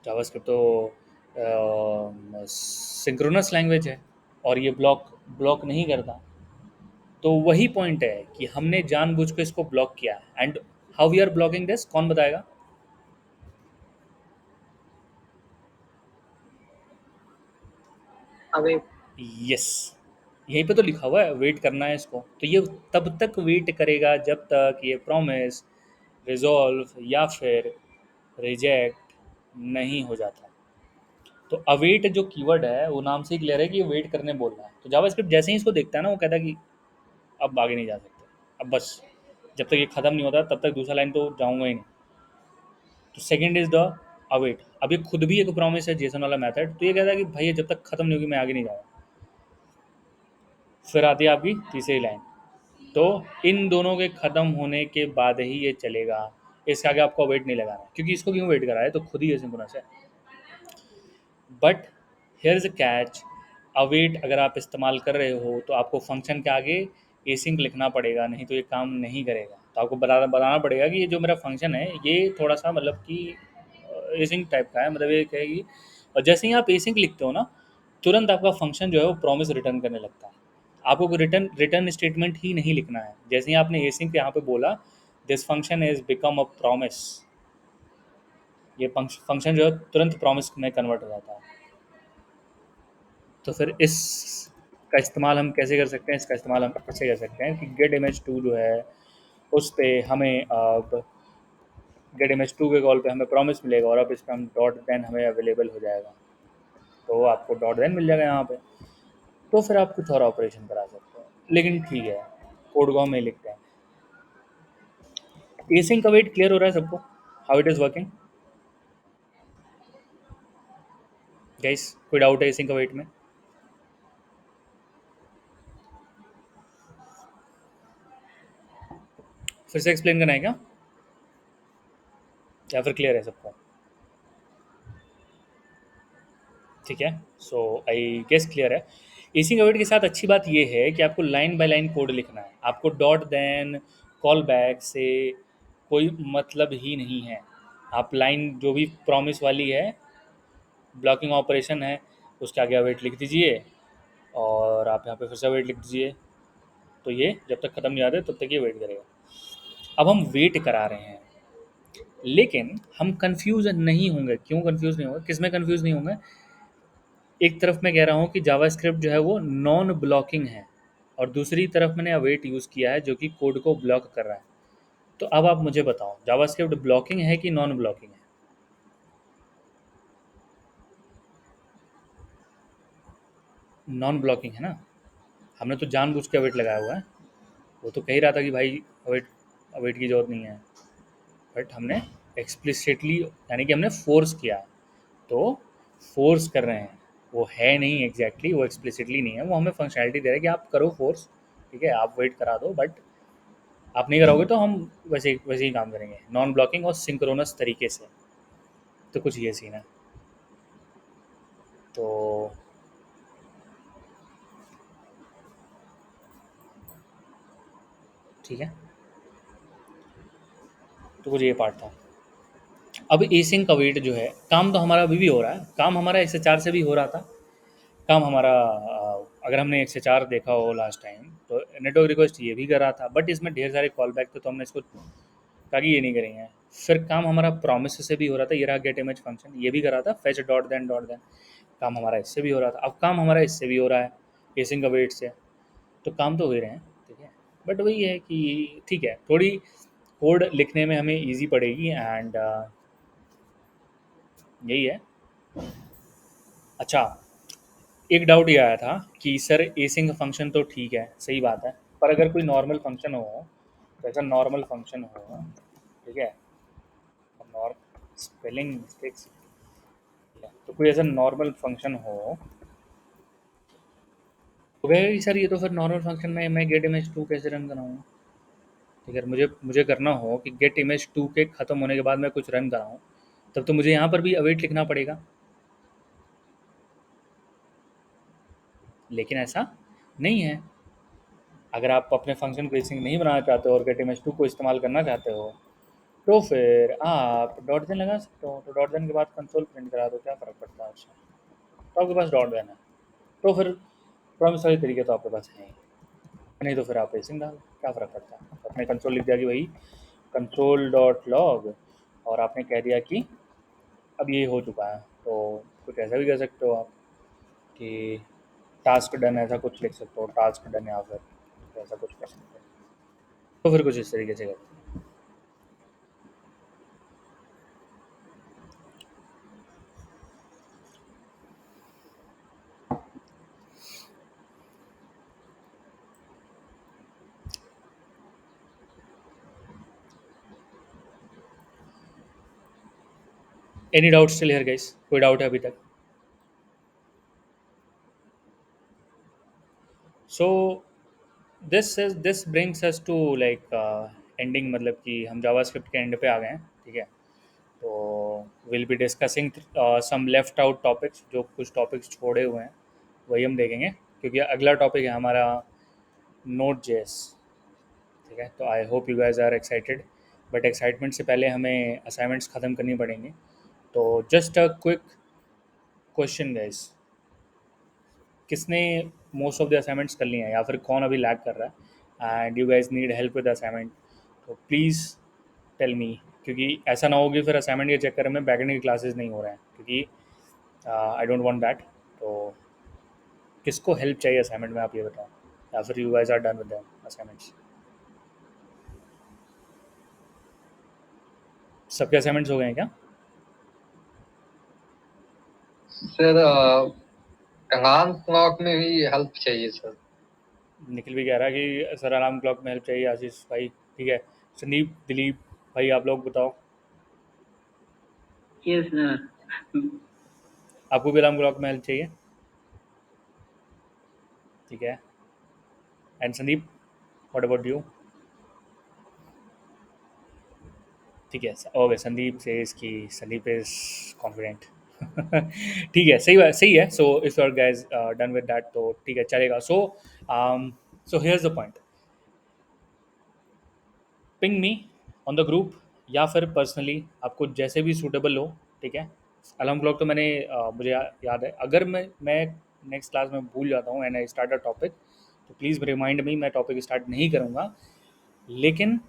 जावास्क्रिप्ट तो सिंक्रोनस लैंग्वेज है, और ये ब्लॉक ब्लॉक नहीं करता। तो वही पॉइंट है कि हमने जानबूझ के इसको ब्लॉक किया। And how we are blocking this, कौन बताएगा? अवे यस, यहीं पे तो लिखा हुआ है वेट करना है इसको। तो ये तब तक वेट करेगा जब तक ये प्रॉमिस रिजॉल्व या फिर रिजेक्ट नहीं हो जाता। तो अवेट जो कीवर्ड है वो नाम से ही क्लियर है कि ये वेट करने बोल रहा है। तो जावास्क्रिप्ट जैसे ही इसको देखता है ना, वो कहता है कि अब आगे नहीं जा सकते, अब बस जब तक ये ख़त्म नहीं होता तब तक दूसरा लाइन तो जाऊंगा ही नहीं। तो सेकंड इज द अवेट। अब ये खुद भी एक प्रॉमिस है जेसन वाला मेथड, तो ये कहता है कि भाई ये जब तक खत्म नहीं होगी मैं आगे नहीं जाऊँगा। फिर आती है आपकी तीसरी लाइन, तो इन दोनों के ख़त्म होने के बाद ही ये चलेगा। इसके आगे आपको वेट नहीं लगाना, क्योंकि इसको क्यों वेट करा है, तो खुद ही एसिंक्रोनस है। But here is a catch, await अगर आप इस्तेमाल कर रहे हो तो आपको फंक्शन के आगे एसिंक लिखना पड़ेगा, नहीं तो ये काम नहीं करेगा। तो आपको बताना पड़ेगा कि ये जो मेरा फंक्शन है ये थोड़ा सा मतलब कि एसिंक टाइप का है, मतलब ये कहेगी। और जैसे ही आप एसिंक लिखते हो ना, तुरंत आपका फंक्शन जो है वो प्रॉमिस रिटर्न करने लगता है। आपको कोई रिटर्न रिटर्न स्टेटमेंट ही नहीं लिखना है। जैसे ही आपने एसिंक यहाँ पे बोला, this function is become a promise, ये फंक्शन जो है तुरंत प्रॉमिस में कन्वर्ट हो जाता है। तो फिर इस का इस्तेमाल हम कैसे कर सकते हैं, इसका इस्तेमाल हम कैसे कर सकते हैं कि गेट इमेज टू जो है उस पे हमें अब गेट इमेज टू के कॉल पे हमें प्रॉमिस मिलेगा, और अब इस पर हम डॉट देन हमें अवेलेबल हो जाएगा। तो आपको डॉट देन मिल जाएगा यहाँ पे। तो फिर आप कुछ और ऑपरेशन करा सकते हो, लेकिन ठीक है, कोड को हम नहीं लिखते हैं। एसिंग का वेट क्लियर हो रहा है सबको, how it is working guys? कोई डाउट है एसिंग का वेट में? फिर से एक्सप्लेन करना है क्या, या फिर क्लियर है सबको? ठीक है, सो आई गेस क्लियर है। एसी कवर्ड के साथ अच्छी बात यह है कि आपको लाइन बाय लाइन कोड लिखना है, आपको डॉट देन कॉल बैक से कोई मतलब ही नहीं है। आप लाइन जो भी प्रॉमिस वाली है, ब्लॉकिंग ऑपरेशन है, उसके आगे अवेट लिख दीजिए, और आप यहाँ पे फिर से अवेट लिख दीजिए। तो ये जब तक ख़त्म नहीं आते तब तक ये वेट करेगा। अब हम वेट करा रहे हैं, लेकिन हम कंफ्यूज नहीं होंगे। क्यों कंफ्यूज नहीं होंगे, किस में कंफ्यूज नहीं होंगे? एक तरफ मैं कह रहा हूँ कि जावास्क्रिप्ट जो है वो नॉन ब्लॉकिंग है, और दूसरी तरफ मैंने अवेट यूज़ किया है जो कि कोड को ब्लॉक कर रहा है। तो अब आप मुझे बताओ, जावास्क्रिप्ट ब्लॉकिंग है कि नॉन ब्लॉकिंग है? नॉन ब्लॉकिंग है ना। हमने तो जानबूझ के अवेट लगाया हुआ है। वो तो कह ही रहा था कि भाई अवेट अवेट की जरूरत नहीं है, बट हमने एक्सप्लिसिटली, यानी कि हमने फोर्स किया। तो फोर्स कर रहे हैं, वो है नहीं एग्जैक्टली वो एक्सप्लिसिटली नहीं है, वो हमें फंक्शनैलिटी दे रहा है कि आप करो फोर्स, ठीक है, आप वेट करा दो, बट आप नहीं करोगे तो हम वैसे ही काम करेंगे नॉन ब्लॉकिंग और सिंक्रोनस तरीके से। तो कुछ ये सीन है। तो ठीक है, तो कुछ ये पार्ट था। अब एसिंग का वेट जो है, काम तो हमारा अभी भी हो रहा है, काम हमारा 104 से भी हो रहा था। काम हमारा अगर हमने 104 देखा हो लास्ट टाइम, तो नेटवर्क रिक्वेस्ट ये भी कर रहा था, बट इसमें ढेर सारे कॉल बैक थे, तो हमने इसको कहा कि ये नहीं करेंगे। फिर काम हमारा प्रॉमिस से भी हो रहा था, ये रहा गेट इमेज फंक्शन, ये भी कर रहा था फेच डॉट देन। काम हमारा इससे भी हो रहा था, अब काम हमारा इससे भी हो रहा है, एसिंग का वेट से। तो काम तो हो ही रहे हैं, ठीक है। बट वही है कि ठीक है, थोड़ी कोड लिखने में हमें ईजी पड़ेगी, एंड यही है। अच्छा, एक डाउट ये आया था कि सर एसिंग फंक्शन तो ठीक है, सही बात है, पर अगर कोई नॉर्मल फंक्शन हो, तो ऐसा नॉर्मल फंक्शन हो, ठीक है, स्पेलिंग मिस्टेक्स, तो कोई ऐसा नॉर्मल फंक्शन हो, तो कहेगा कि सर ये तो फिर नॉर्मल फंक्शन में मैं गेट इमेज टू कैसे रन कराऊंगा? ठीक है, मुझे मुझे करना हो कि गेट इमेज टू के ख़त्म होने के बाद मैं कुछ रन कराऊँ, तब तो मुझे यहाँ पर भी अवेट लिखना पड़ेगा। लेकिन ऐसा नहीं है। अगर आप अपने फंक्शन को एसिंग नहीं बनाना चाहते हो और गेट इमेज टू को इस्तेमाल करना चाहते हो, तो फिर आप डॉट देन लगा सकते हो। तो डॉट देन के बाद कंसोल प्रिंट करा दो, क्या फ़र्क पड़ता है उससे? तो आपके पास डॉट देन है, तो फिर प्रॉमिस वाले तरीके तो आपके पास है ही। नहीं तो फिर आप एसिंग डालो, क्या फ़र्क पड़ता है? आपने कंसोल लिख दिया कि भाई कंसोल डॉट लॉग, और आपने कह दिया कि अब ये हो चुका है। तो कुछ ऐसा भी कर सकते हो आप कि टास्क डन, ऐसा कुछ लिख सकते हो, टास्क डन, या फिर ऐसा कुछ कर सकते हो। तो फिर कुछ इस तरीके से करते हैं। Any doubt still here guys? कोई डाउट है अभी तक? So this brings us to like ending, मतलब कि हम जावास्क्रिप्ट के एंड पे आ गए हैं, ठीक है। तो will be discussing some left out topics, जो कुछ टॉपिक्स छोड़े हुए हैं वही हम देखेंगे, क्योंकि अगला टॉपिक है हमारा नोट जेएस, ठीक है। तो I hope you guys are excited, but excitement से पहले हमें असाइनमेंट्स ख़त्म करनी पड़ेंगी। तो just a quick question guys, किसने मोस्ट ऑफ द असाइनमेंट्स कर लिए हैं, या फिर कौन अभी लैग कर रहा है and you guys need help with assignment, तो प्लीज़ टेल मी, क्योंकि ऐसा ना हो कि फिर असाइनमेंट के चक्कर में बैकएंड की क्लासेस नहीं हो रहे हैं, क्योंकि आई डोंट वांट दैट। तो किसको हेल्प चाहिए असाइनमेंट में, आप ये बताओ, या फिर you guys are done with the assignments? सबके असाइनमेंट्स हो गए हैं क्या? सर अलार्म क्लॉक में भी हेल्प चाहिए सर। निखिल भी कह रहा है कि सर अलार्म क्लॉक में हेल्प चाहिए, आशीष भाई, ठीक है। संदीप, दिलीप भाई, आप लोग बताओ, यस सर। आपको भी अलार्म क्लॉक में हेल्प चाहिए? ठीक है। And Sandeep, what about you? ठीक है, ओके, संदीप से इसकी, संदीप इज कॉन्फिडेंट। ठीक है, सही है। So if your guys done with that, तो ठीक है, चलेगा। So here's the point, ping me on the group या फिर पर्सनली, आपको जैसे भी सूटेबल हो, ठीक है। अलार्म क्लॉक तो मैंने मुझे याद है, अगर मैं नेक्स्ट क्लास में भूल जाता हूँ and I start a topic, तो प्लीज़ रिमाइंड मी, मैं टॉपिक स्टार्ट नहीं करूँगा। लेकिन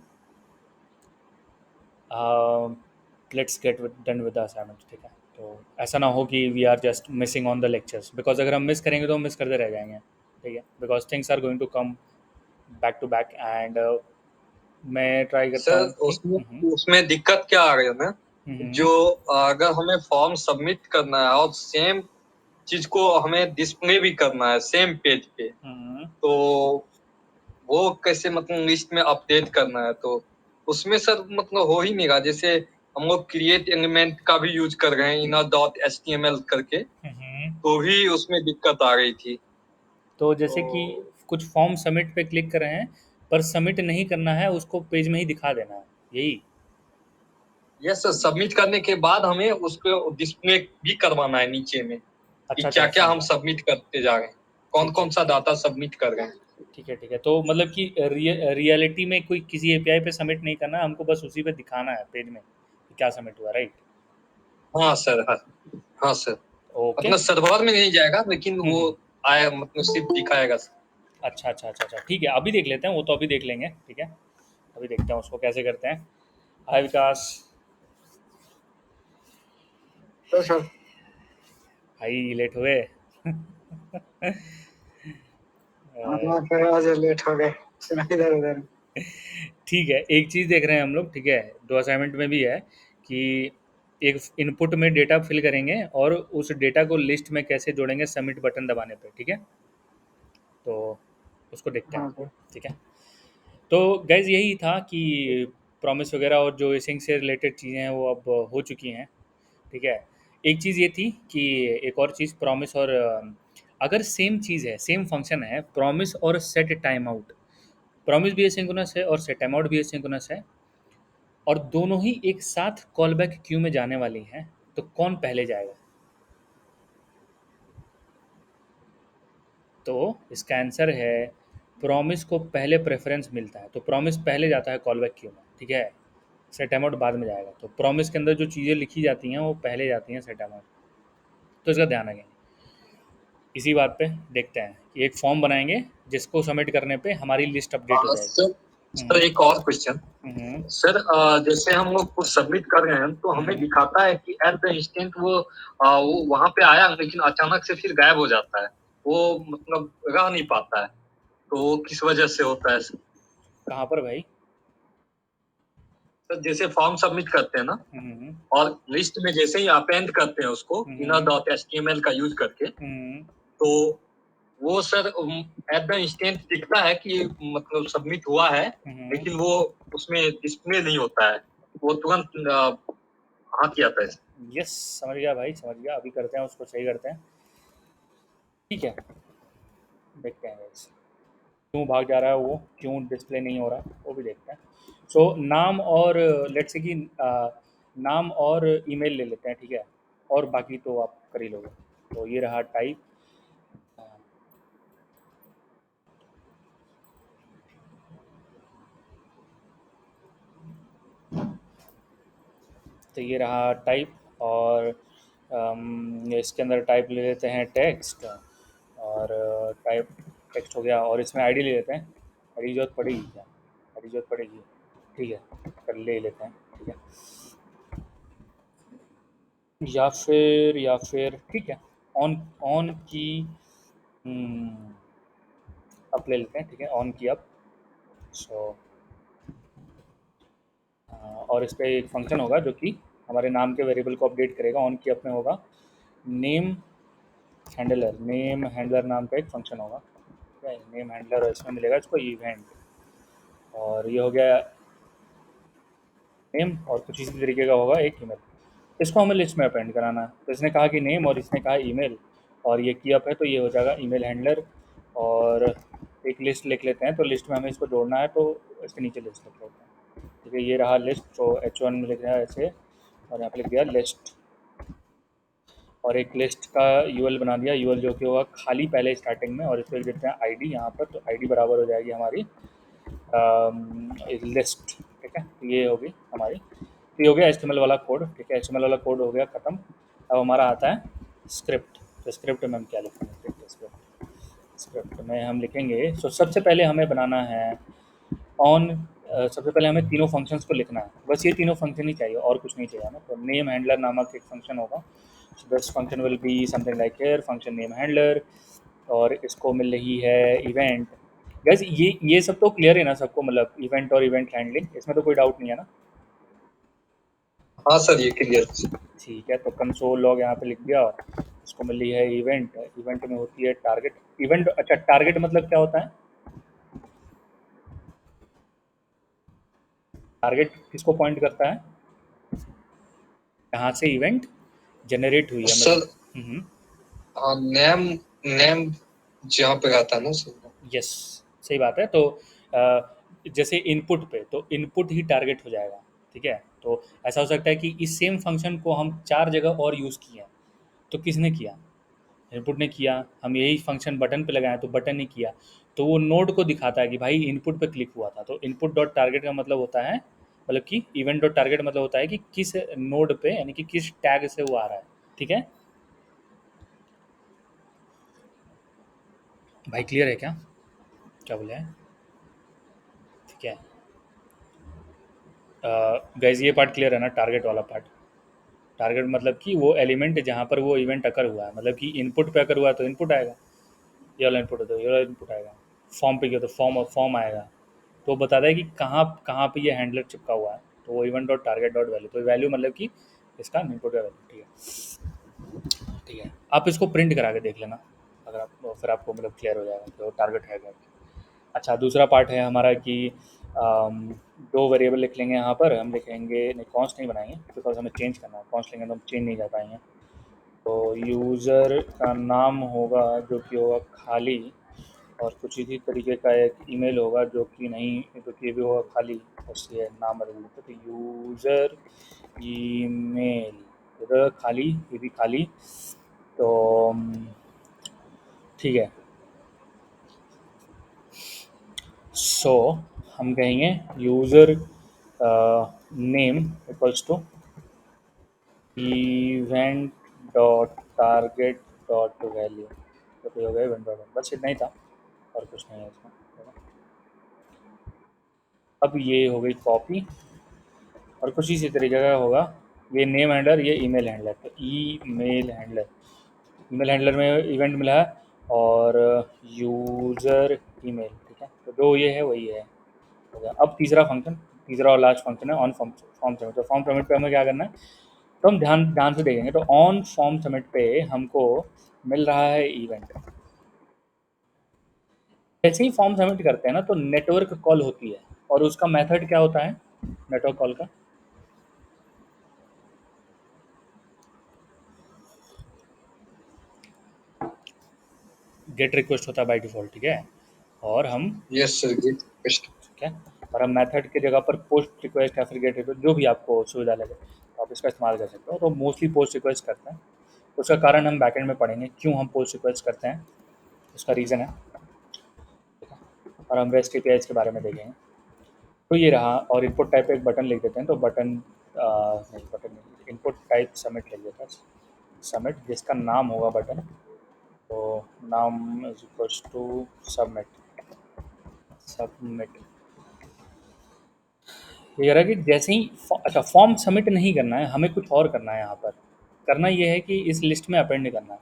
let's get done with the assignment, ठीक है। तो ऐसा ना हो कि we are just missing on the lectures, because अगर हम मिस करेंगे तो हम मिस करते रह जाएंगे, ठीक है, because things are going to come back to back and मैं ट्राई करता सर हूँ कि उसमें उसमें दिक्कत क्या आ रही है ना, हम्म, जो अगर हमें फॉर्म सबमिट करना है और सेम चीज को हमें डिस्प्ले भी करना है सेम पेज पे, हम्म, तो वो कैसे मतलब लिस्ट में अपडेट करना है, तो उसमें सर मतलब हो ही नहीं रहा। जैसे हम लोग क्रिएट एलिमेंट का भी यूज कर रहे हैं इनर डॉट एचटीएमएल करके, हम्म। तो भी उसमें दिक्कत आ रही थी। तो जैसे कि तो कुछ फॉर्म सबमिट पे क्लिक कर रहे हैं, पर सबमिट नहीं करना है, उसको पेज में ही दिखा देना है, यही? यस सर, सबमिट करने के बाद हमें उसको डिस्प्ले भी करवाना है नीचे में कि अच्छा क्या अच्छा, क्या हम समझा। सबमिट करते जा रहे हैं, कौन ठीक कौन ठीक सा डाटा सबमिट कर रहे हैं। ठीक है, ठीक है। तो मतलब कि रियलिटी में कोई किसी एपीआई पे सबमिट नहीं करना, हमको बस उसी पे दिखाना है पेज में कि क्या सबमिट हुआ, राइट? हाँ सर, हाँ, हाँ सर, ओके। अपना सर्वर में नहीं जाएगा लेकिन वो हम्म। आया मतलब सिर्फ दिखाएगा सर। अच्छा अच्छा अच्छा अच्छा, ठीक है, अभी देख लेते हैं, वो तो अभी देख लेंगे, ठीक है। अभी देखते हैं उसको कैसे करते हैं। हाय विकास। तो सर भाई लेट हुए। हाँ सर, आज लेट हो गए इधर उधर। ठीक है, एक चीज़ देख रहे हैं हम लोग, ठीक है, जो असाइनमेंट में भी है, कि एक इनपुट में डेटा फिल करेंगे और उस डेटा को लिस्ट में कैसे जोड़ेंगे सबमिट बटन दबाने पे, ठीक है। तो उसको देखते हैं, हाँ सर। ठीक है। तो गैस यही था कि प्रॉमिस वगैरह और जो एसिंग से रिलेटेड चीज़ें हैं वो अब हो चुकी हैं, ठीक है। एक चीज़ ये थी कि एक और चीज़ प्रॉमिस और अगर सेम चीज़ है, सेम फंक्शन है, प्रॉमिस और सेट टाइम आउट, प्रॉमिस भी एसिंक्रोनस है और सेट टाइम आउट भी एसिंक्रोनस है, और दोनों ही एक साथ कॉल बैक क्यू में जाने वाली हैं, तो कौन पहले जाएगा? तो इसका आंसर है, प्रॉमिस को पहले प्रेफरेंस मिलता है, तो प्रॉमिस पहले जाता है कॉल बैक क्यू में, ठीक है। सेट टाइम आउट बाद में जाएगा, तो प्रॉमिस के अंदर जो चीज़ें लिखी जाती हैं वो पहले जाती हैं सेट टाइम आउट, तो इसका ध्यान रखें। इसी बात पे देखते हैं कि एक फॉर्म बनाएंगे जिसको सबमिट करने पे हमारी लिस्ट अपडेट हो जाएगी। सर, सर हम्म, एक और क्वेश्चन। हम्म, सर जैसे हम लोग कुछ सबमिट कर रहे हैं तो हमें हम्म। दिखाता है कि एट द इंस्टेंट वो वहां पे आया लेकिन अचानक से फिर गायब हो जाता है, वो मतलब रह नहीं पाता है, तो वो किस वजह से होता है सर? कहाँ पर भाई? सर जैसे फॉर्म सबमिट करते हैं ना, हम्म, और लिस्ट में जैसे ही अपेंड करते हैं उसको इनर हम्म, डॉट एचटीएमएल का यूज करके, हम्म। तो वो सर एट द इंस्टेंट दिखता है कि मतलब सबमिट हुआ है, हम्म। लेकिन वो उसमें डिस्प्ले नहीं होता है, वो तुरंत हाथ ही आता है। यस, समझ गया भाई, समझ गया, अभी करते हैं, उसको सही करते हैं, ठीक है। देखते हैं guys। क्यों भाग जा रहा है वो, क्यों डिस्प्ले नहीं हो रहा, वो भी देखते हैं। सो नाम और लेट्स से कि नाम और ईमेल ले लेते हैं, ठीक है, और बाकी तो आप कर ही लोगे। तो ये रहा टाइप। तो ये रहा टाइप, और इसके अंदर टाइप ले लेते हैं टेक्स्ट, और टाइप टेक्स्ट हो गया, और इसमें आईडी ले लेते हैं। आईडी जरूरत पड़ेगी क्या? आईडी जरूरत पड़ेगी, ठीक है, कर ले लेते हैं, ठीक है। या फिर ठीक है, ऑन ऑन की अप ले लेते हैं, ठीक है, ऑन की अप। सो और इस पे एक फंक्शन होगा जो कि हमारे नाम के वेरिएबल को अपडेट करेगा। ऑन की अप में होगा नेम हैंडलर, नेम हैंडलर नाम का एक फंक्शन होगा, ठीक है, नेम हैंडलर, और इसमें मिलेगा इसको इवेंट। और ये हो गया नेम, और कुछ इसी तरीके का होगा एक ईमेल। इसको हमें लिस्ट में अपेंड कराना है। तो इसने कहा कि नेम और इसने कहा ईमेल, और ये की अप है, तो ये हो जाएगा ईमेल हैंडलर। और एक लिस्ट लिख लेते हैं, तो लिस्ट में हमें इसको जोड़ना है, तो इसके नीचे लिस्ट लिख लेते हैं, ठीक है। ये रहा लिस्ट, तो H1 में लिख दिया ऐसे, और यहाँ पे लिख दिया लिस्ट, और एक लिस्ट का यूएल बना दिया, यूएल जो कि होगा खाली पहले स्टार्टिंग में, और इसको लिख देते हैं आईडी यहाँ पर। तो आईडी बराबर हो जाएगी हमारी लिस्ट, ठीक है। तो ये होगी हमारी, तो ये हो गया HTML वाला कोड, ठीक है। HTML वाला कोड हो गया ख़त्म। अब हमारा आता है स्क्रिप्ट। तो स्क्रिप्ट में हम क्या लिखेंगे, देखते हैं। स्क्रिप्ट में हम लिखेंगे, तो सबसे पहले हमें बनाना है ऑन, सबसे पहले हमें तीनों फंक्शंस को लिखना है, बस ये तीनों फंक्शन ही चाहिए, और कुछ नहीं चाहिए हमें। तो नेम हैंडलर नामक एक फंक्शन होगा, so this function will be something like here function name handler, और इसको मिल रही है इवेंट। गैस ये सब तो क्लियर है ना सबको, मतलब इवेंट और इवेंट हैंडलिंग, इसमें तो कोई डाउट नहीं है ना? हाँ सर, ये क्लियर। ठीक है, तो कंसोल लॉग यहाँ पे लिख दिया, इसको मिल रही है इवेंट। इवेंट में होती है टारगेट इवेंट। अच्छा, टारगेट मतलब क्या होता है? टारगेट किसको पॉइंट करता है? कहाँ से इवेंट जनरेट हुई है, मतलब। सर हाँ, नेम नेम जहाँ पे आता है ना सर। यस, सही बात है। तो जैसे इनपुट पे, तो इनपुट ही टारगेट हो जाएगा, ठीक है। तो ऐसा हो सकता है कि इस सेम फंक्शन को हम 4 जगह और यूज़ किए हैं, तो किसने किया? इनपुट ने किया। हम यही फंक्शन बटन पे लगाएं, तो बटन ने किया। तो वो नोड को दिखाता है कि भाई इनपुट पे क्लिक हुआ था। तो इनपुट डॉट टारगेट का मतलब होता है, मतलब कि इवेंट डॉट टारगेट मतलब होता है कि किस नोड पे, यानी कि किस टैग से वो आ रहा है, ठीक है। भाई क्लियर है क्या? क्या बोले हैं? ठीक है, गैस ये पार्ट क्लियर है ना, टारगेट वाला पार्ट? टारगेट मतलब कि वो एलिमेंट जहाँ पर वो इवेंट अकर हुआ है, मतलब कि इनपुट पे अकर हुआ है तो इनपुट आएगा, ये वाला इनपुट है तो ये वाला इनपुट आएगा। फॉर्म पे गया तो फॉर्म आएगा। तो वो बताता है कि कहाँ कहाँ पे ये हैंडलर चिपका हुआ है। तो वो event dot target dot value, तो वैल्यू मतलब कि इसका इनपुट का वैल्यू, ठीक है। ठीक है, आप इसको प्रिंट करा के देख लेना, अगर आप, फिर आपको मतलब क्लियर हो जाएगा कि वो टारगेट है क्या। अच्छा, दूसरा पार्ट है हमारा कि दो वेरिएबल लिख लेंगे यहाँ पर। हम लिखेंगे, नहीं कॉन्स्ट नहीं बनाएंगे, बिकॉज हमें चेंज करना है। कॉन्स्ट लेंगे तो हम चेंज नहीं कर पाएंगे। तो यूज़र का नाम होगा जो कि होगा खाली, और कुछ इसी तरीके का एक ईमेल होगा जो कि नहीं, जो कि ये भी होगा खाली, बस ये नाम बदल देते। तो यूज़र ईमेल, इधर खाली, ये भी खाली। तो ठीक है। सो हम कहेंगे user name equals to event dot target dot value. तो ये हो गया इवेंट डॉट, बस इतना ही था, और कुछ नहीं है इसमें, है ना? अब ये हो गई कॉपी, और कुछ इसी तरीके का होगा। ये नेम हैंडलर, ये ईमेल हैंडलर। तो ईमेल हैंडलर में इवेंट मिला है, और यूज़र ईमेल, ठीक है। तो जो ये है वही है, हो गया। अब तीसरा फंक्शन, तीसरा और लास्ट फंक्शन है ऑन फॉर्म सबमिट। तो फॉर्म सबमिट पे हमें क्या करना है, तो हम ध्यान ध्यान से देखेंगे। तो ऑन फॉर्म सबमिट पे हमको मिल रहा है इवेंट। जैसे ही फॉर्म सबमिट करते हैं ना, तो नेटवर्क कॉल होती है, और उसका मेथड क्या होता है नेटवर्क कॉल का? गेट रिक्वेस्ट होता है बाय डिफ़ॉल्ट, ठीक है। और हम यस सर, गेट रिक्वेस्ट। ठीक है, और हम मेथड की जगह पर पोस्ट रिक्वेस्ट या फिर गेट रिक्वेस्ट जो भी आपको सुविधा लगे तो आप इसका इस्तेमाल कर सकते हो। तो मोस्टली पोस्ट रिक्वेस्ट करते हैं, उसका कारण हम बैकएंड में पढ़ेंगे क्यों हम पोस्ट रिक्वेस्ट करते हैं, उसका रीज़न है, ठीक है। और हम रेस्ट एपीआईज के बारे में देखेंगे। तो ये रहा, और इनपुट टाइप पे एक बटन लिख देते हैं, तो बटन नहीं, बटन नहीं, इनपुट टाइप सबमिट लिख देता है, सबमिट जिसका नाम होगा बटन, तो नाम is equals to submit, submit. ये कह रहा है कि जैसे ही अच्छा फॉर्म सबमिट नहीं करना है, हमें कुछ और करना है। यहाँ पर करना ये है कि इस लिस्ट में अपेंड करना है।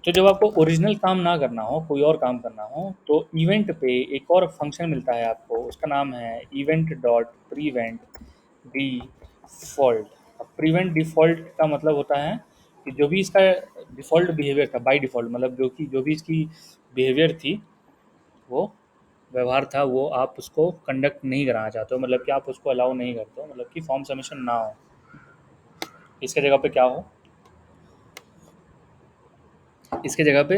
तो जब आपको ओरिजिनल काम ना करना हो, कोई और काम करना हो, तो इवेंट पे एक और फंक्शन मिलता है आपको, उसका नाम है इवेंट डॉट प्रीवेंट डिफ़ॉल्ट। अब प्रीवेंट डिफ़ॉल्ट का मतलब होता है कि जो भी इसका डिफ़ॉल्ट बिहेवियर था, बाय डिफ़ॉल्ट मतलब जो भी इसकी बिहेवियर थी, वो व्यवहार था, वो आप उसको कंडक्ट नहीं कराना चाहते हो, मतलब कि आप उसको अलाउ नहीं करते हो, मतलब कि फॉर्म सबमिशन ना हो। इसके जगह पे क्या हो, इसके जगह पे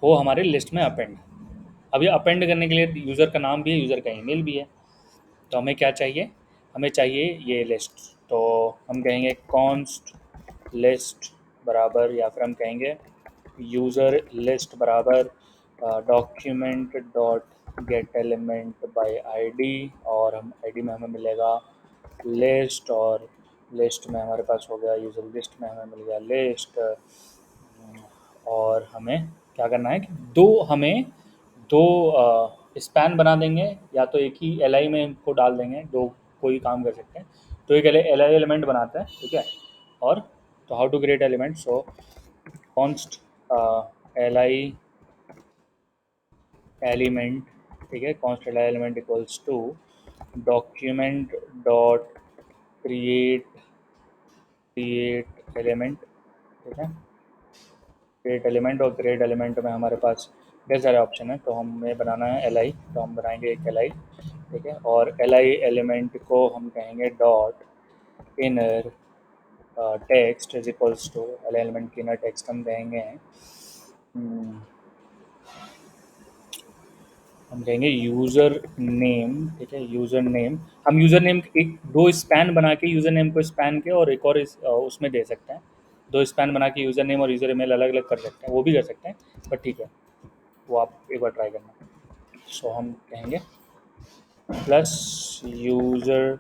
हो हमारे लिस्ट में अपेंड। अब ये अपेंड करने के लिए यूज़र का नाम भी है, यूज़र का ईमेल भी है। तो हमें क्या चाहिए, हमें चाहिए ये लिस्ट। तो हम कहेंगे कॉन्स्ट लिस्ट बराबर, या फिर हम कहेंगे यूज़र लिस्ट बराबर document dot gate element by ID, और हम आईडी में हमें मिलेगा लिस्ट, और लिस्ट में हमारे पास हो गया यूज़र लिस्ट में हमें मिल गया लिस्ट। और हमें क्या करना है कि हमें दो स्पैन बना देंगे, या तो एक ही एल आई में इनको डाल देंगे, दो कोई काम कर सकते हैं। तो एक एल आई एलिमेंट बनाते हैं, ठीक है। और तो how to create element, so const L I element, ठीक है, const L I element equals to document dot create create element, ठीक है। क्रिएट एलिमेंट, और क्रिएट एलिमेंट में हमारे पास ढेर सारे ऑप्शन है। तो हमें बनाना है एल आई, तो हम बनाएंगे एक एल आई, ठीक है। और एल आई एलिमेंट को हम कहेंगे dot inner text is equals to, L I element की इनर टेक्स्ट हम कहेंगे हम कहेंगे यूज़र नेम, ठीक है, यूज़र नेम। हम यूज़र नेम एक दो स्पैन बना के यूज़र नेम को स्पैन के, और एक और उसमें दे सकते हैं, दो स्पैन बना के यूज़र नेम और यूज़र ईमेल अलग अलग कर सकते हैं, वो भी कर सकते हैं, बट ठीक है, वो आप एक बार ट्राई करना। सो हम कहेंगे प्लस यूज़र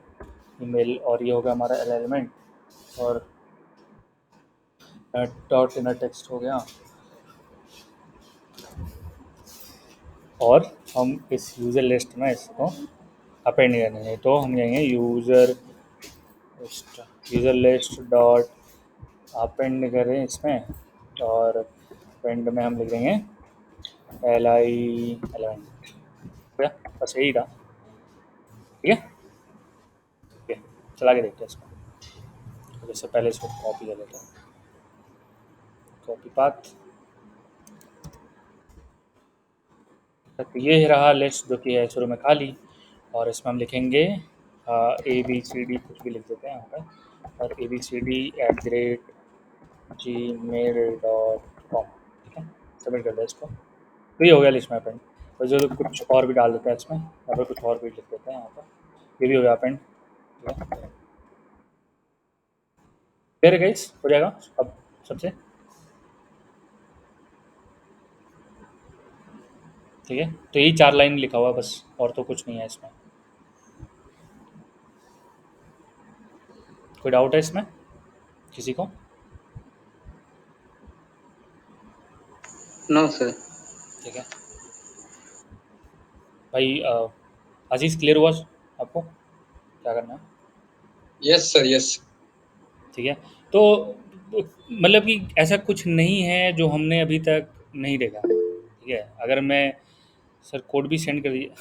ईमेल, और ये होगा हमारा एलिमेंट, और डॉट इनर टेक्स्ट हो गया। और हम इस यूज़र लिस्ट में इसको अपेंड करेंगे, तो हम कहेंगे यूज़र लिस्ट डॉट अपेंड करें इसमें, और अपेंड में हम लिख देंगे एल आई एलिमेंट, बस यही था, ठीक है। ठीक है, चला के देखते हैं इसको। तो इससे पहले इसको कॉपी कर लेते हैं, कॉपी पाथ। तो ये रहा लिस्ट जो कि है शुरू में खाली, और इसमें हम लिखेंगे ए बी सी डी, कुछ भी लिख देते हैं यहाँ पर, और abcd@gmail.com, ठीक है। सबमिट कर दिया इसको, तो ये हो गया लिस्ट में अपेंड। और जो कुछ और भी डाल देते हैं इसमें, यहाँ पर कुछ और भी लिख देते हैं यहाँ पर, ये भी हो गया अपेंड, ठीक है। क्लियर है गाइस, हो जाएगा अब सबसे, ठीक है। तो यही 4 लाइन लिखा हुआ है बस, और तो कुछ नहीं है इसमें। कोई डाउट है इसमें किसी को? No sir. ठीक है भाई, आशीष क्लियर हुआ आपको क्या करना है? Yes sir, yes. ठीक है, तो मतलब कि ऐसा कुछ नहीं है जो हमने अभी तक नहीं देखा, ठीक है। अगर मैं सर कोड भी सेंड कर दिया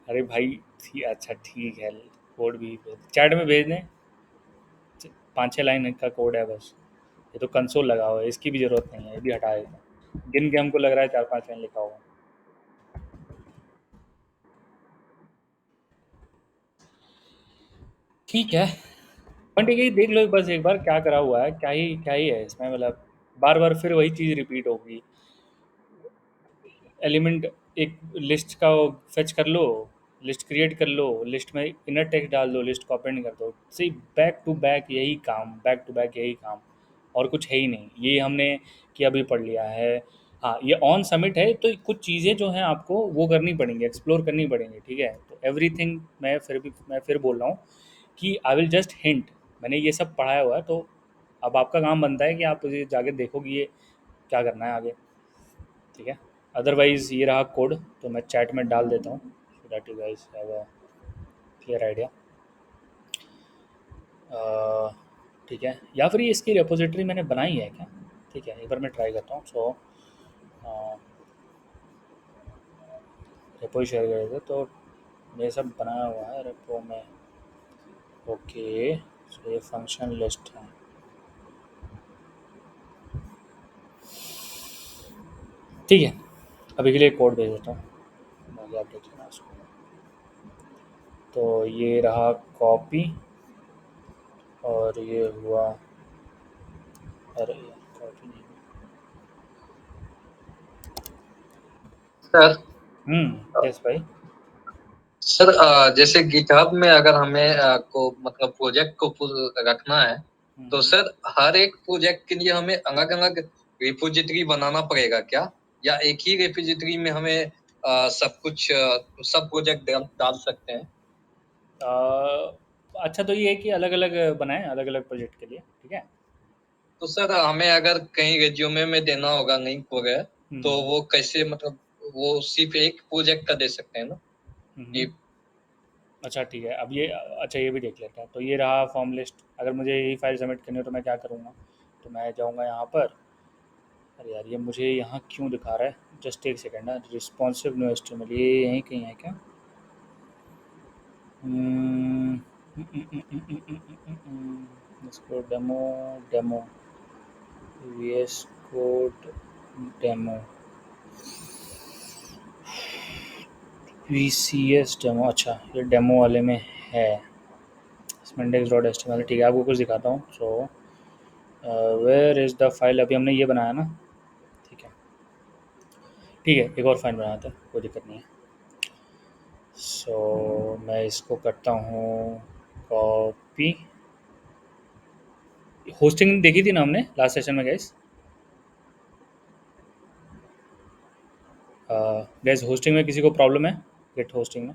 अरे भाई अच्छा ठीक है, कोड भी चैट में भेज दें, 5-6 लाइन का कोड है बस। ये तो कंसोल लगा हुआ है, इसकी भी ज़रूरत नहीं है, ये भी हटा देते हैं, गिन के हमको लग रहा है 4-5 लाइन लिखा हुआ है। ठीक है, पॉइंट ये देख लो बस एक बार क्या करा हुआ है, क्या ही है इसमें, मतलब बार बार फिर वही चीज़ रिपीट होगी। एलिमेंट एक लिस्ट का फेच कर लो, लिस्ट क्रिएट कर लो, लिस्ट में इनर टेक्स्ट डाल दो, लिस्ट को अपेंड कर दो। सी बैक टू बैक यही काम, बैक टू बैक यही काम, और कुछ है ही नहीं। ये हमने कि अभी पढ़ लिया है। हाँ, ये ऑन सबमिट है, तो कुछ चीज़ें जो हैं आपको वो करनी पड़ेंगी, एक्सप्लोर करनी पड़ेंगी, ठीक है। तो एवरीथिंग मैं फिर बोल रहा हूँ कि आई विल जस्ट हिंट। मैंने ये सब पढ़ाया हुआ है, तो अब आपका काम बनता है कि आप ये जाके देखो कि ये क्या करना है आगे, ठीक है। अदरवाइज़ ये रहा कोड, तो मैं चैट में डाल देता हूँ so that you guys have a clear idea. ठीक है, या फिर ये इसकी रेपोजिटरी मैंने बनाई है क्या? ठीक है, एक बार मैं ट्राई करता हूँ। सो रेपो शेयर कर देते, तो ये सब बनाया हुआ है रेपो में। ओके, सो ये फंक्शन लिस्ट है। ठीक है, अभी के लिए कोड भेज देता हूँ, बाकी आप देख लेना उसको। तो ये रहा कॉपी, और ये हुआ, अरे कॉपी नहीं, सर यस भाई। सर जैसे गिटहब में अगर हमें को मतलब प्रोजेक्ट को रखना है, तो हम्म। सर हर एक प्रोजेक्ट के लिए हमें अलग अलग रिपोजिटरी बनाना पड़ेगा क्या, या एक ही रिपोजिटरी में हमें सब कुछ सब प्रोजेक्ट डाल सकते हैं? अच्छा, तो ये है कि अलग अलग बनाए अलग अलग प्रोजेक्ट के लिए, ठीक है। तो सर हमें अगर कहीं रेज्यूमे में देना होगा लिंक वगैरह, तो हम्म। वो कैसे, मतलब वो सिर्फ एक प्रोजेक्ट का दे सकते हैं ना? हम्म। ये अच्छा ठीक है, अब ये, अच्छा ये भी देख लेते हैं। तो ये रहा फॉर्म लिस्ट। अगर मुझे यही फाइल सबमिट करनी हो तो मैं क्या करूँगा? तो मैं जाऊँगा यहाँ पर। अरे यार, ये मुझे यहाँ क्यों दिखा रहा है? जस्ट एक सेकेंड ना, रिस्पॉन्सिव नो एचटीएमएल ये यहीं कहीं है क्या? इसको demo, demo VS code demo, VCS demo. अच्छा, ये डेमो वाले में है, spandex dot H T M L. ठीक है, आपको कुछ दिखाता हूँ। So where is the file? अभी हमने ये बनाया ना, ठीक है। ठीक है, एक और फाइल बनाते हैं, कोई दिक्कत नहीं है। सो मैं इसको करता हूँ कॉपी। होस्टिंग देखी थी ना हमने लास्ट सेशन में गैस। गैस, होस्टिंग में किसी को प्रॉब्लम है? गेट होस्टिंग में?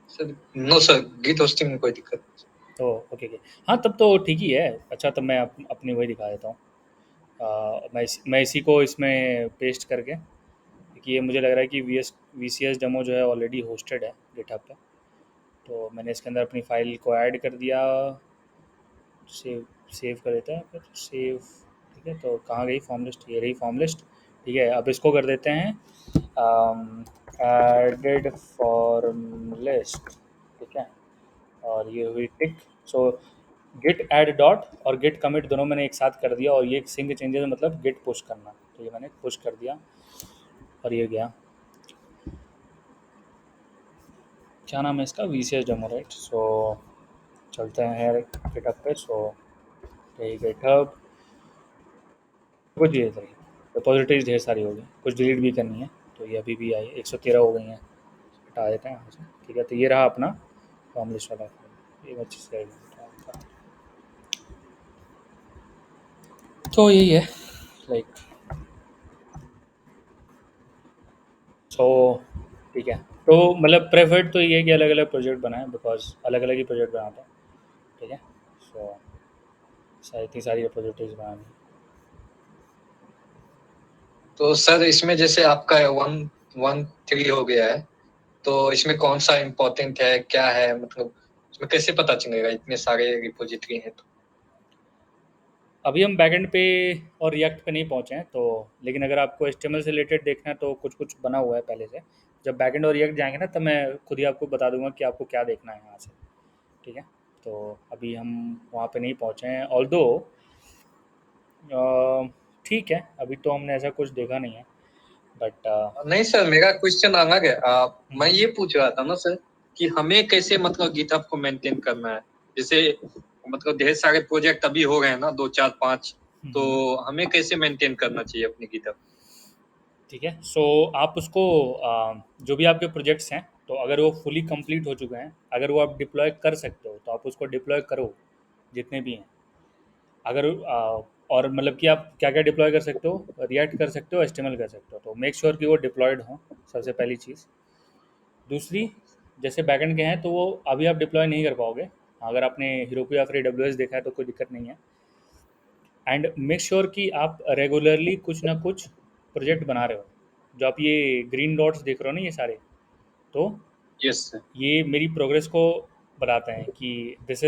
Sir no sir, git hosting में कोई दिक्कत नहीं। तो ओके ओके, हाँ तब तो ठीक ही है। अच्छा, तब मैं अपनी वही दिखा देता हूँ। मैं इसी को इसमें पेस्ट करके, क्योंकि ये मुझे लग रहा है कि VCS डेमो जो है ऑलरेडी होस्टेड है गिटहब पे। तो मैंने इसके अंदर अपनी फ़ाइल को ऐड कर दिया। सेव सेव कर देते हैं, फिर सेव। ठीक है, तो कहाँ गई फॉर्म लिस्ट? ये रही फॉर्म लिस्ट। ठीक है, अब इसको कर देते हैं एडेड फॉर्म लिस्ट, ठीक है। और ये हुई टिक। सो गिट ऐड डॉट और गिट कमिट दोनों मैंने एक साथ कर दिया, और ये सिंक चेंजेस मतलब गिट पुश करना, तो ये मैंने पुश कर दिया और ये गया। क्या नाम है इसका? VCS demo, right. सो चलते हैं गिटहब पे। सो गिटहब, कुछ ये रही रिपोजिटरीज ढेर सारी हो गई, कुछ डिलीट भी करनी है। तो ये अभी भी आई 113 हो गई हैं, हटा देते हैं यहाँ से। ठीक है, तो ये रहा अपना फॉर्म लिस्ट वाला file। ये अच्छे से हटा। तो यही है, लाइक, सो ठीक है। तो मतलब प्रेफर्ड तो ये है कि अलग अलग प्रोजेक्ट बनाएं, बिकॉज अलग अलग ही प्रोजेक्ट बनाते हैं, ठीक है। सो इतनी सारी रिपोजिटरीज बनानी। तो सर इसमें जैसे आपका 113 हो गया है, तो इसमें कौन सा इम्पोर्टेंट है, क्या है, मतलब इसमें कैसे पता चलेगा इतने सारे रिपोजिटरी हैं तो? अभी हम बैकएंड पे और रिएक्ट पे नहीं पहुंचे हैं, तो लेकिन अगर आपको HTML से रिलेटेड देखना है तो कुछ कुछ बना हुआ है पहले से। जब बैकएंड और रिएक्ट जाएंगे ना, तब मैं खुद ही आपको बता दूंगा कि आपको क्या देखना है यहाँ से, ठीक है। तो अभी हम वहाँ पे नहीं पहुँचे हैं, ऑल्दो ठीक है, अभी तो हमने ऐसा कुछ देखा नहीं है, बट नहीं सर, मेरा क्वेश्चन अलग है। मैं ये पूछ रहा था ना सर, कि हमें कैसे मतलब गिटहब को मेंटेन करना है। जैसे मतलब ढेर सारे प्रोजेक्ट अभी हो गए हैं ना, 2 4 5, तो हमें कैसे मेंटेन करना चाहिए अपनी गिटहब? ठीक है। सो आप उसको जो भी आपके प्रोजेक्ट्स हैं, तो अगर वो फुली कंप्लीट हो चुके हैं, अगर वो आप डिप्लॉय कर सकते हो तो आप उसको डिप्लॉय करो, जितने भी हैं। अगर और मतलब कि आप क्या क्या डिप्लॉय कर सकते हो, रिएक्ट कर सकते हो, एचटीएमएल कर सकते हो, तो मेक श्योर कि वो डिप्लॉयड हो, सबसे पहली चीज़। दूसरी, जैसे बैकएंड के हैं तो वो अभी आप डिप्लॉय नहीं कर पाओगे। अगर आपने हीरोकू या फिर AWS देखा है तो कोई दिक्कत नहीं है। एंड मेक श्योर कि आप रेगुलरली कुछ ना कुछ प्रोजेक्ट बना रहे हो। जो आप ये ग्रीन डॉट्स देख रहे हो ना, ये सारे, तो यस सर। ये मेरी प्रोग्रेस को बताते हैं कि दिस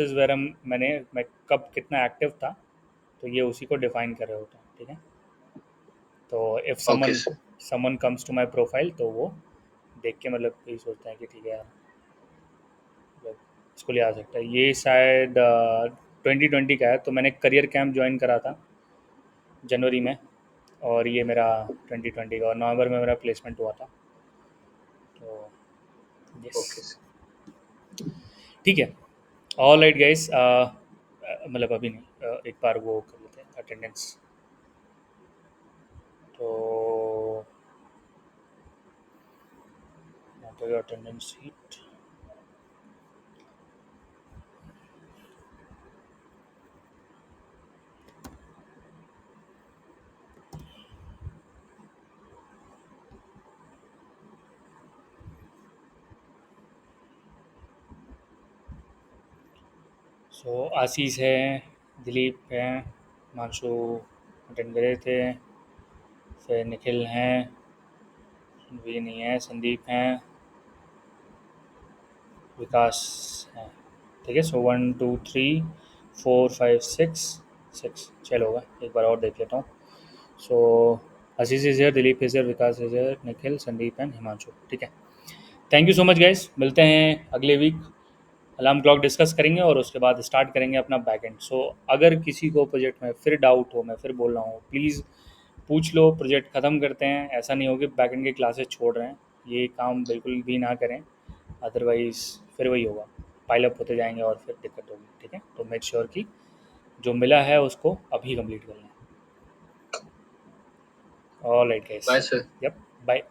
इज़ वेर मैं कब कितना एक्टिव था, तो ये उसी को डिफाइन कर रहे होते हैं। ठीक है। तो if okay someone sir. Someone comes to my profile, तो वो देख के मतलब यही सोचते हैं कि ठीक है यार, मतलब इसको लिया जा सकता है। ये शायद 2020 का है, तो मैंने करियर कैंप ज्वाइन करा था जनवरी में, और ये मेरा 2020 का, और नवंबर में मेरा प्लेसमेंट हुआ था। तो यस, ओके सर। ठीक है। ऑल राइट गाइस, मतलब अभी नहीं, एक बार वो कर लेते हैं अटेंडेंस। तो यहाँ पे अटेंडेंस शीट। सो आशीष है, दिलीप हैं, मानसू अटेंड करे थे, फिर निखिल हैं, वी नहीं है, संदीप हैं, विकास हैं। ठीक है। सो 1 2 3 4 5 6 6 छः लोग हैं। एक बार और देख लेता हूँ। So Ashish is here, Dilip is here, Vikas is here, Nikhil, Sandeep and Himanshu. ठीक है। Thank you so much guys, मिलते हैं अगले वीक। अलार्म क्लॉक डिस्कस करेंगे और उसके बाद स्टार्ट करेंगे अपना बैकएंड। सो अगर किसी को प्रोजेक्ट में फिर डाउट हो, मैं फिर बोल रहा हूँ, प्लीज़ पूछ लो, प्रोजेक्ट ख़त्म करते हैं। ऐसा नहीं हो कि बैकएंड की क्लासेस छोड़ रहे हैं, ये काम बिल्कुल भी ना करें, अदरवाइज़ फिर वही होगा, पाइल अप होते जाएंगे और फिर दिक्कत होगी। ठीक है। तो मेक श्योर कि जो मिला है उसको अभी कंप्लीट कर लें। All right guys, bye sir. Yep, bye.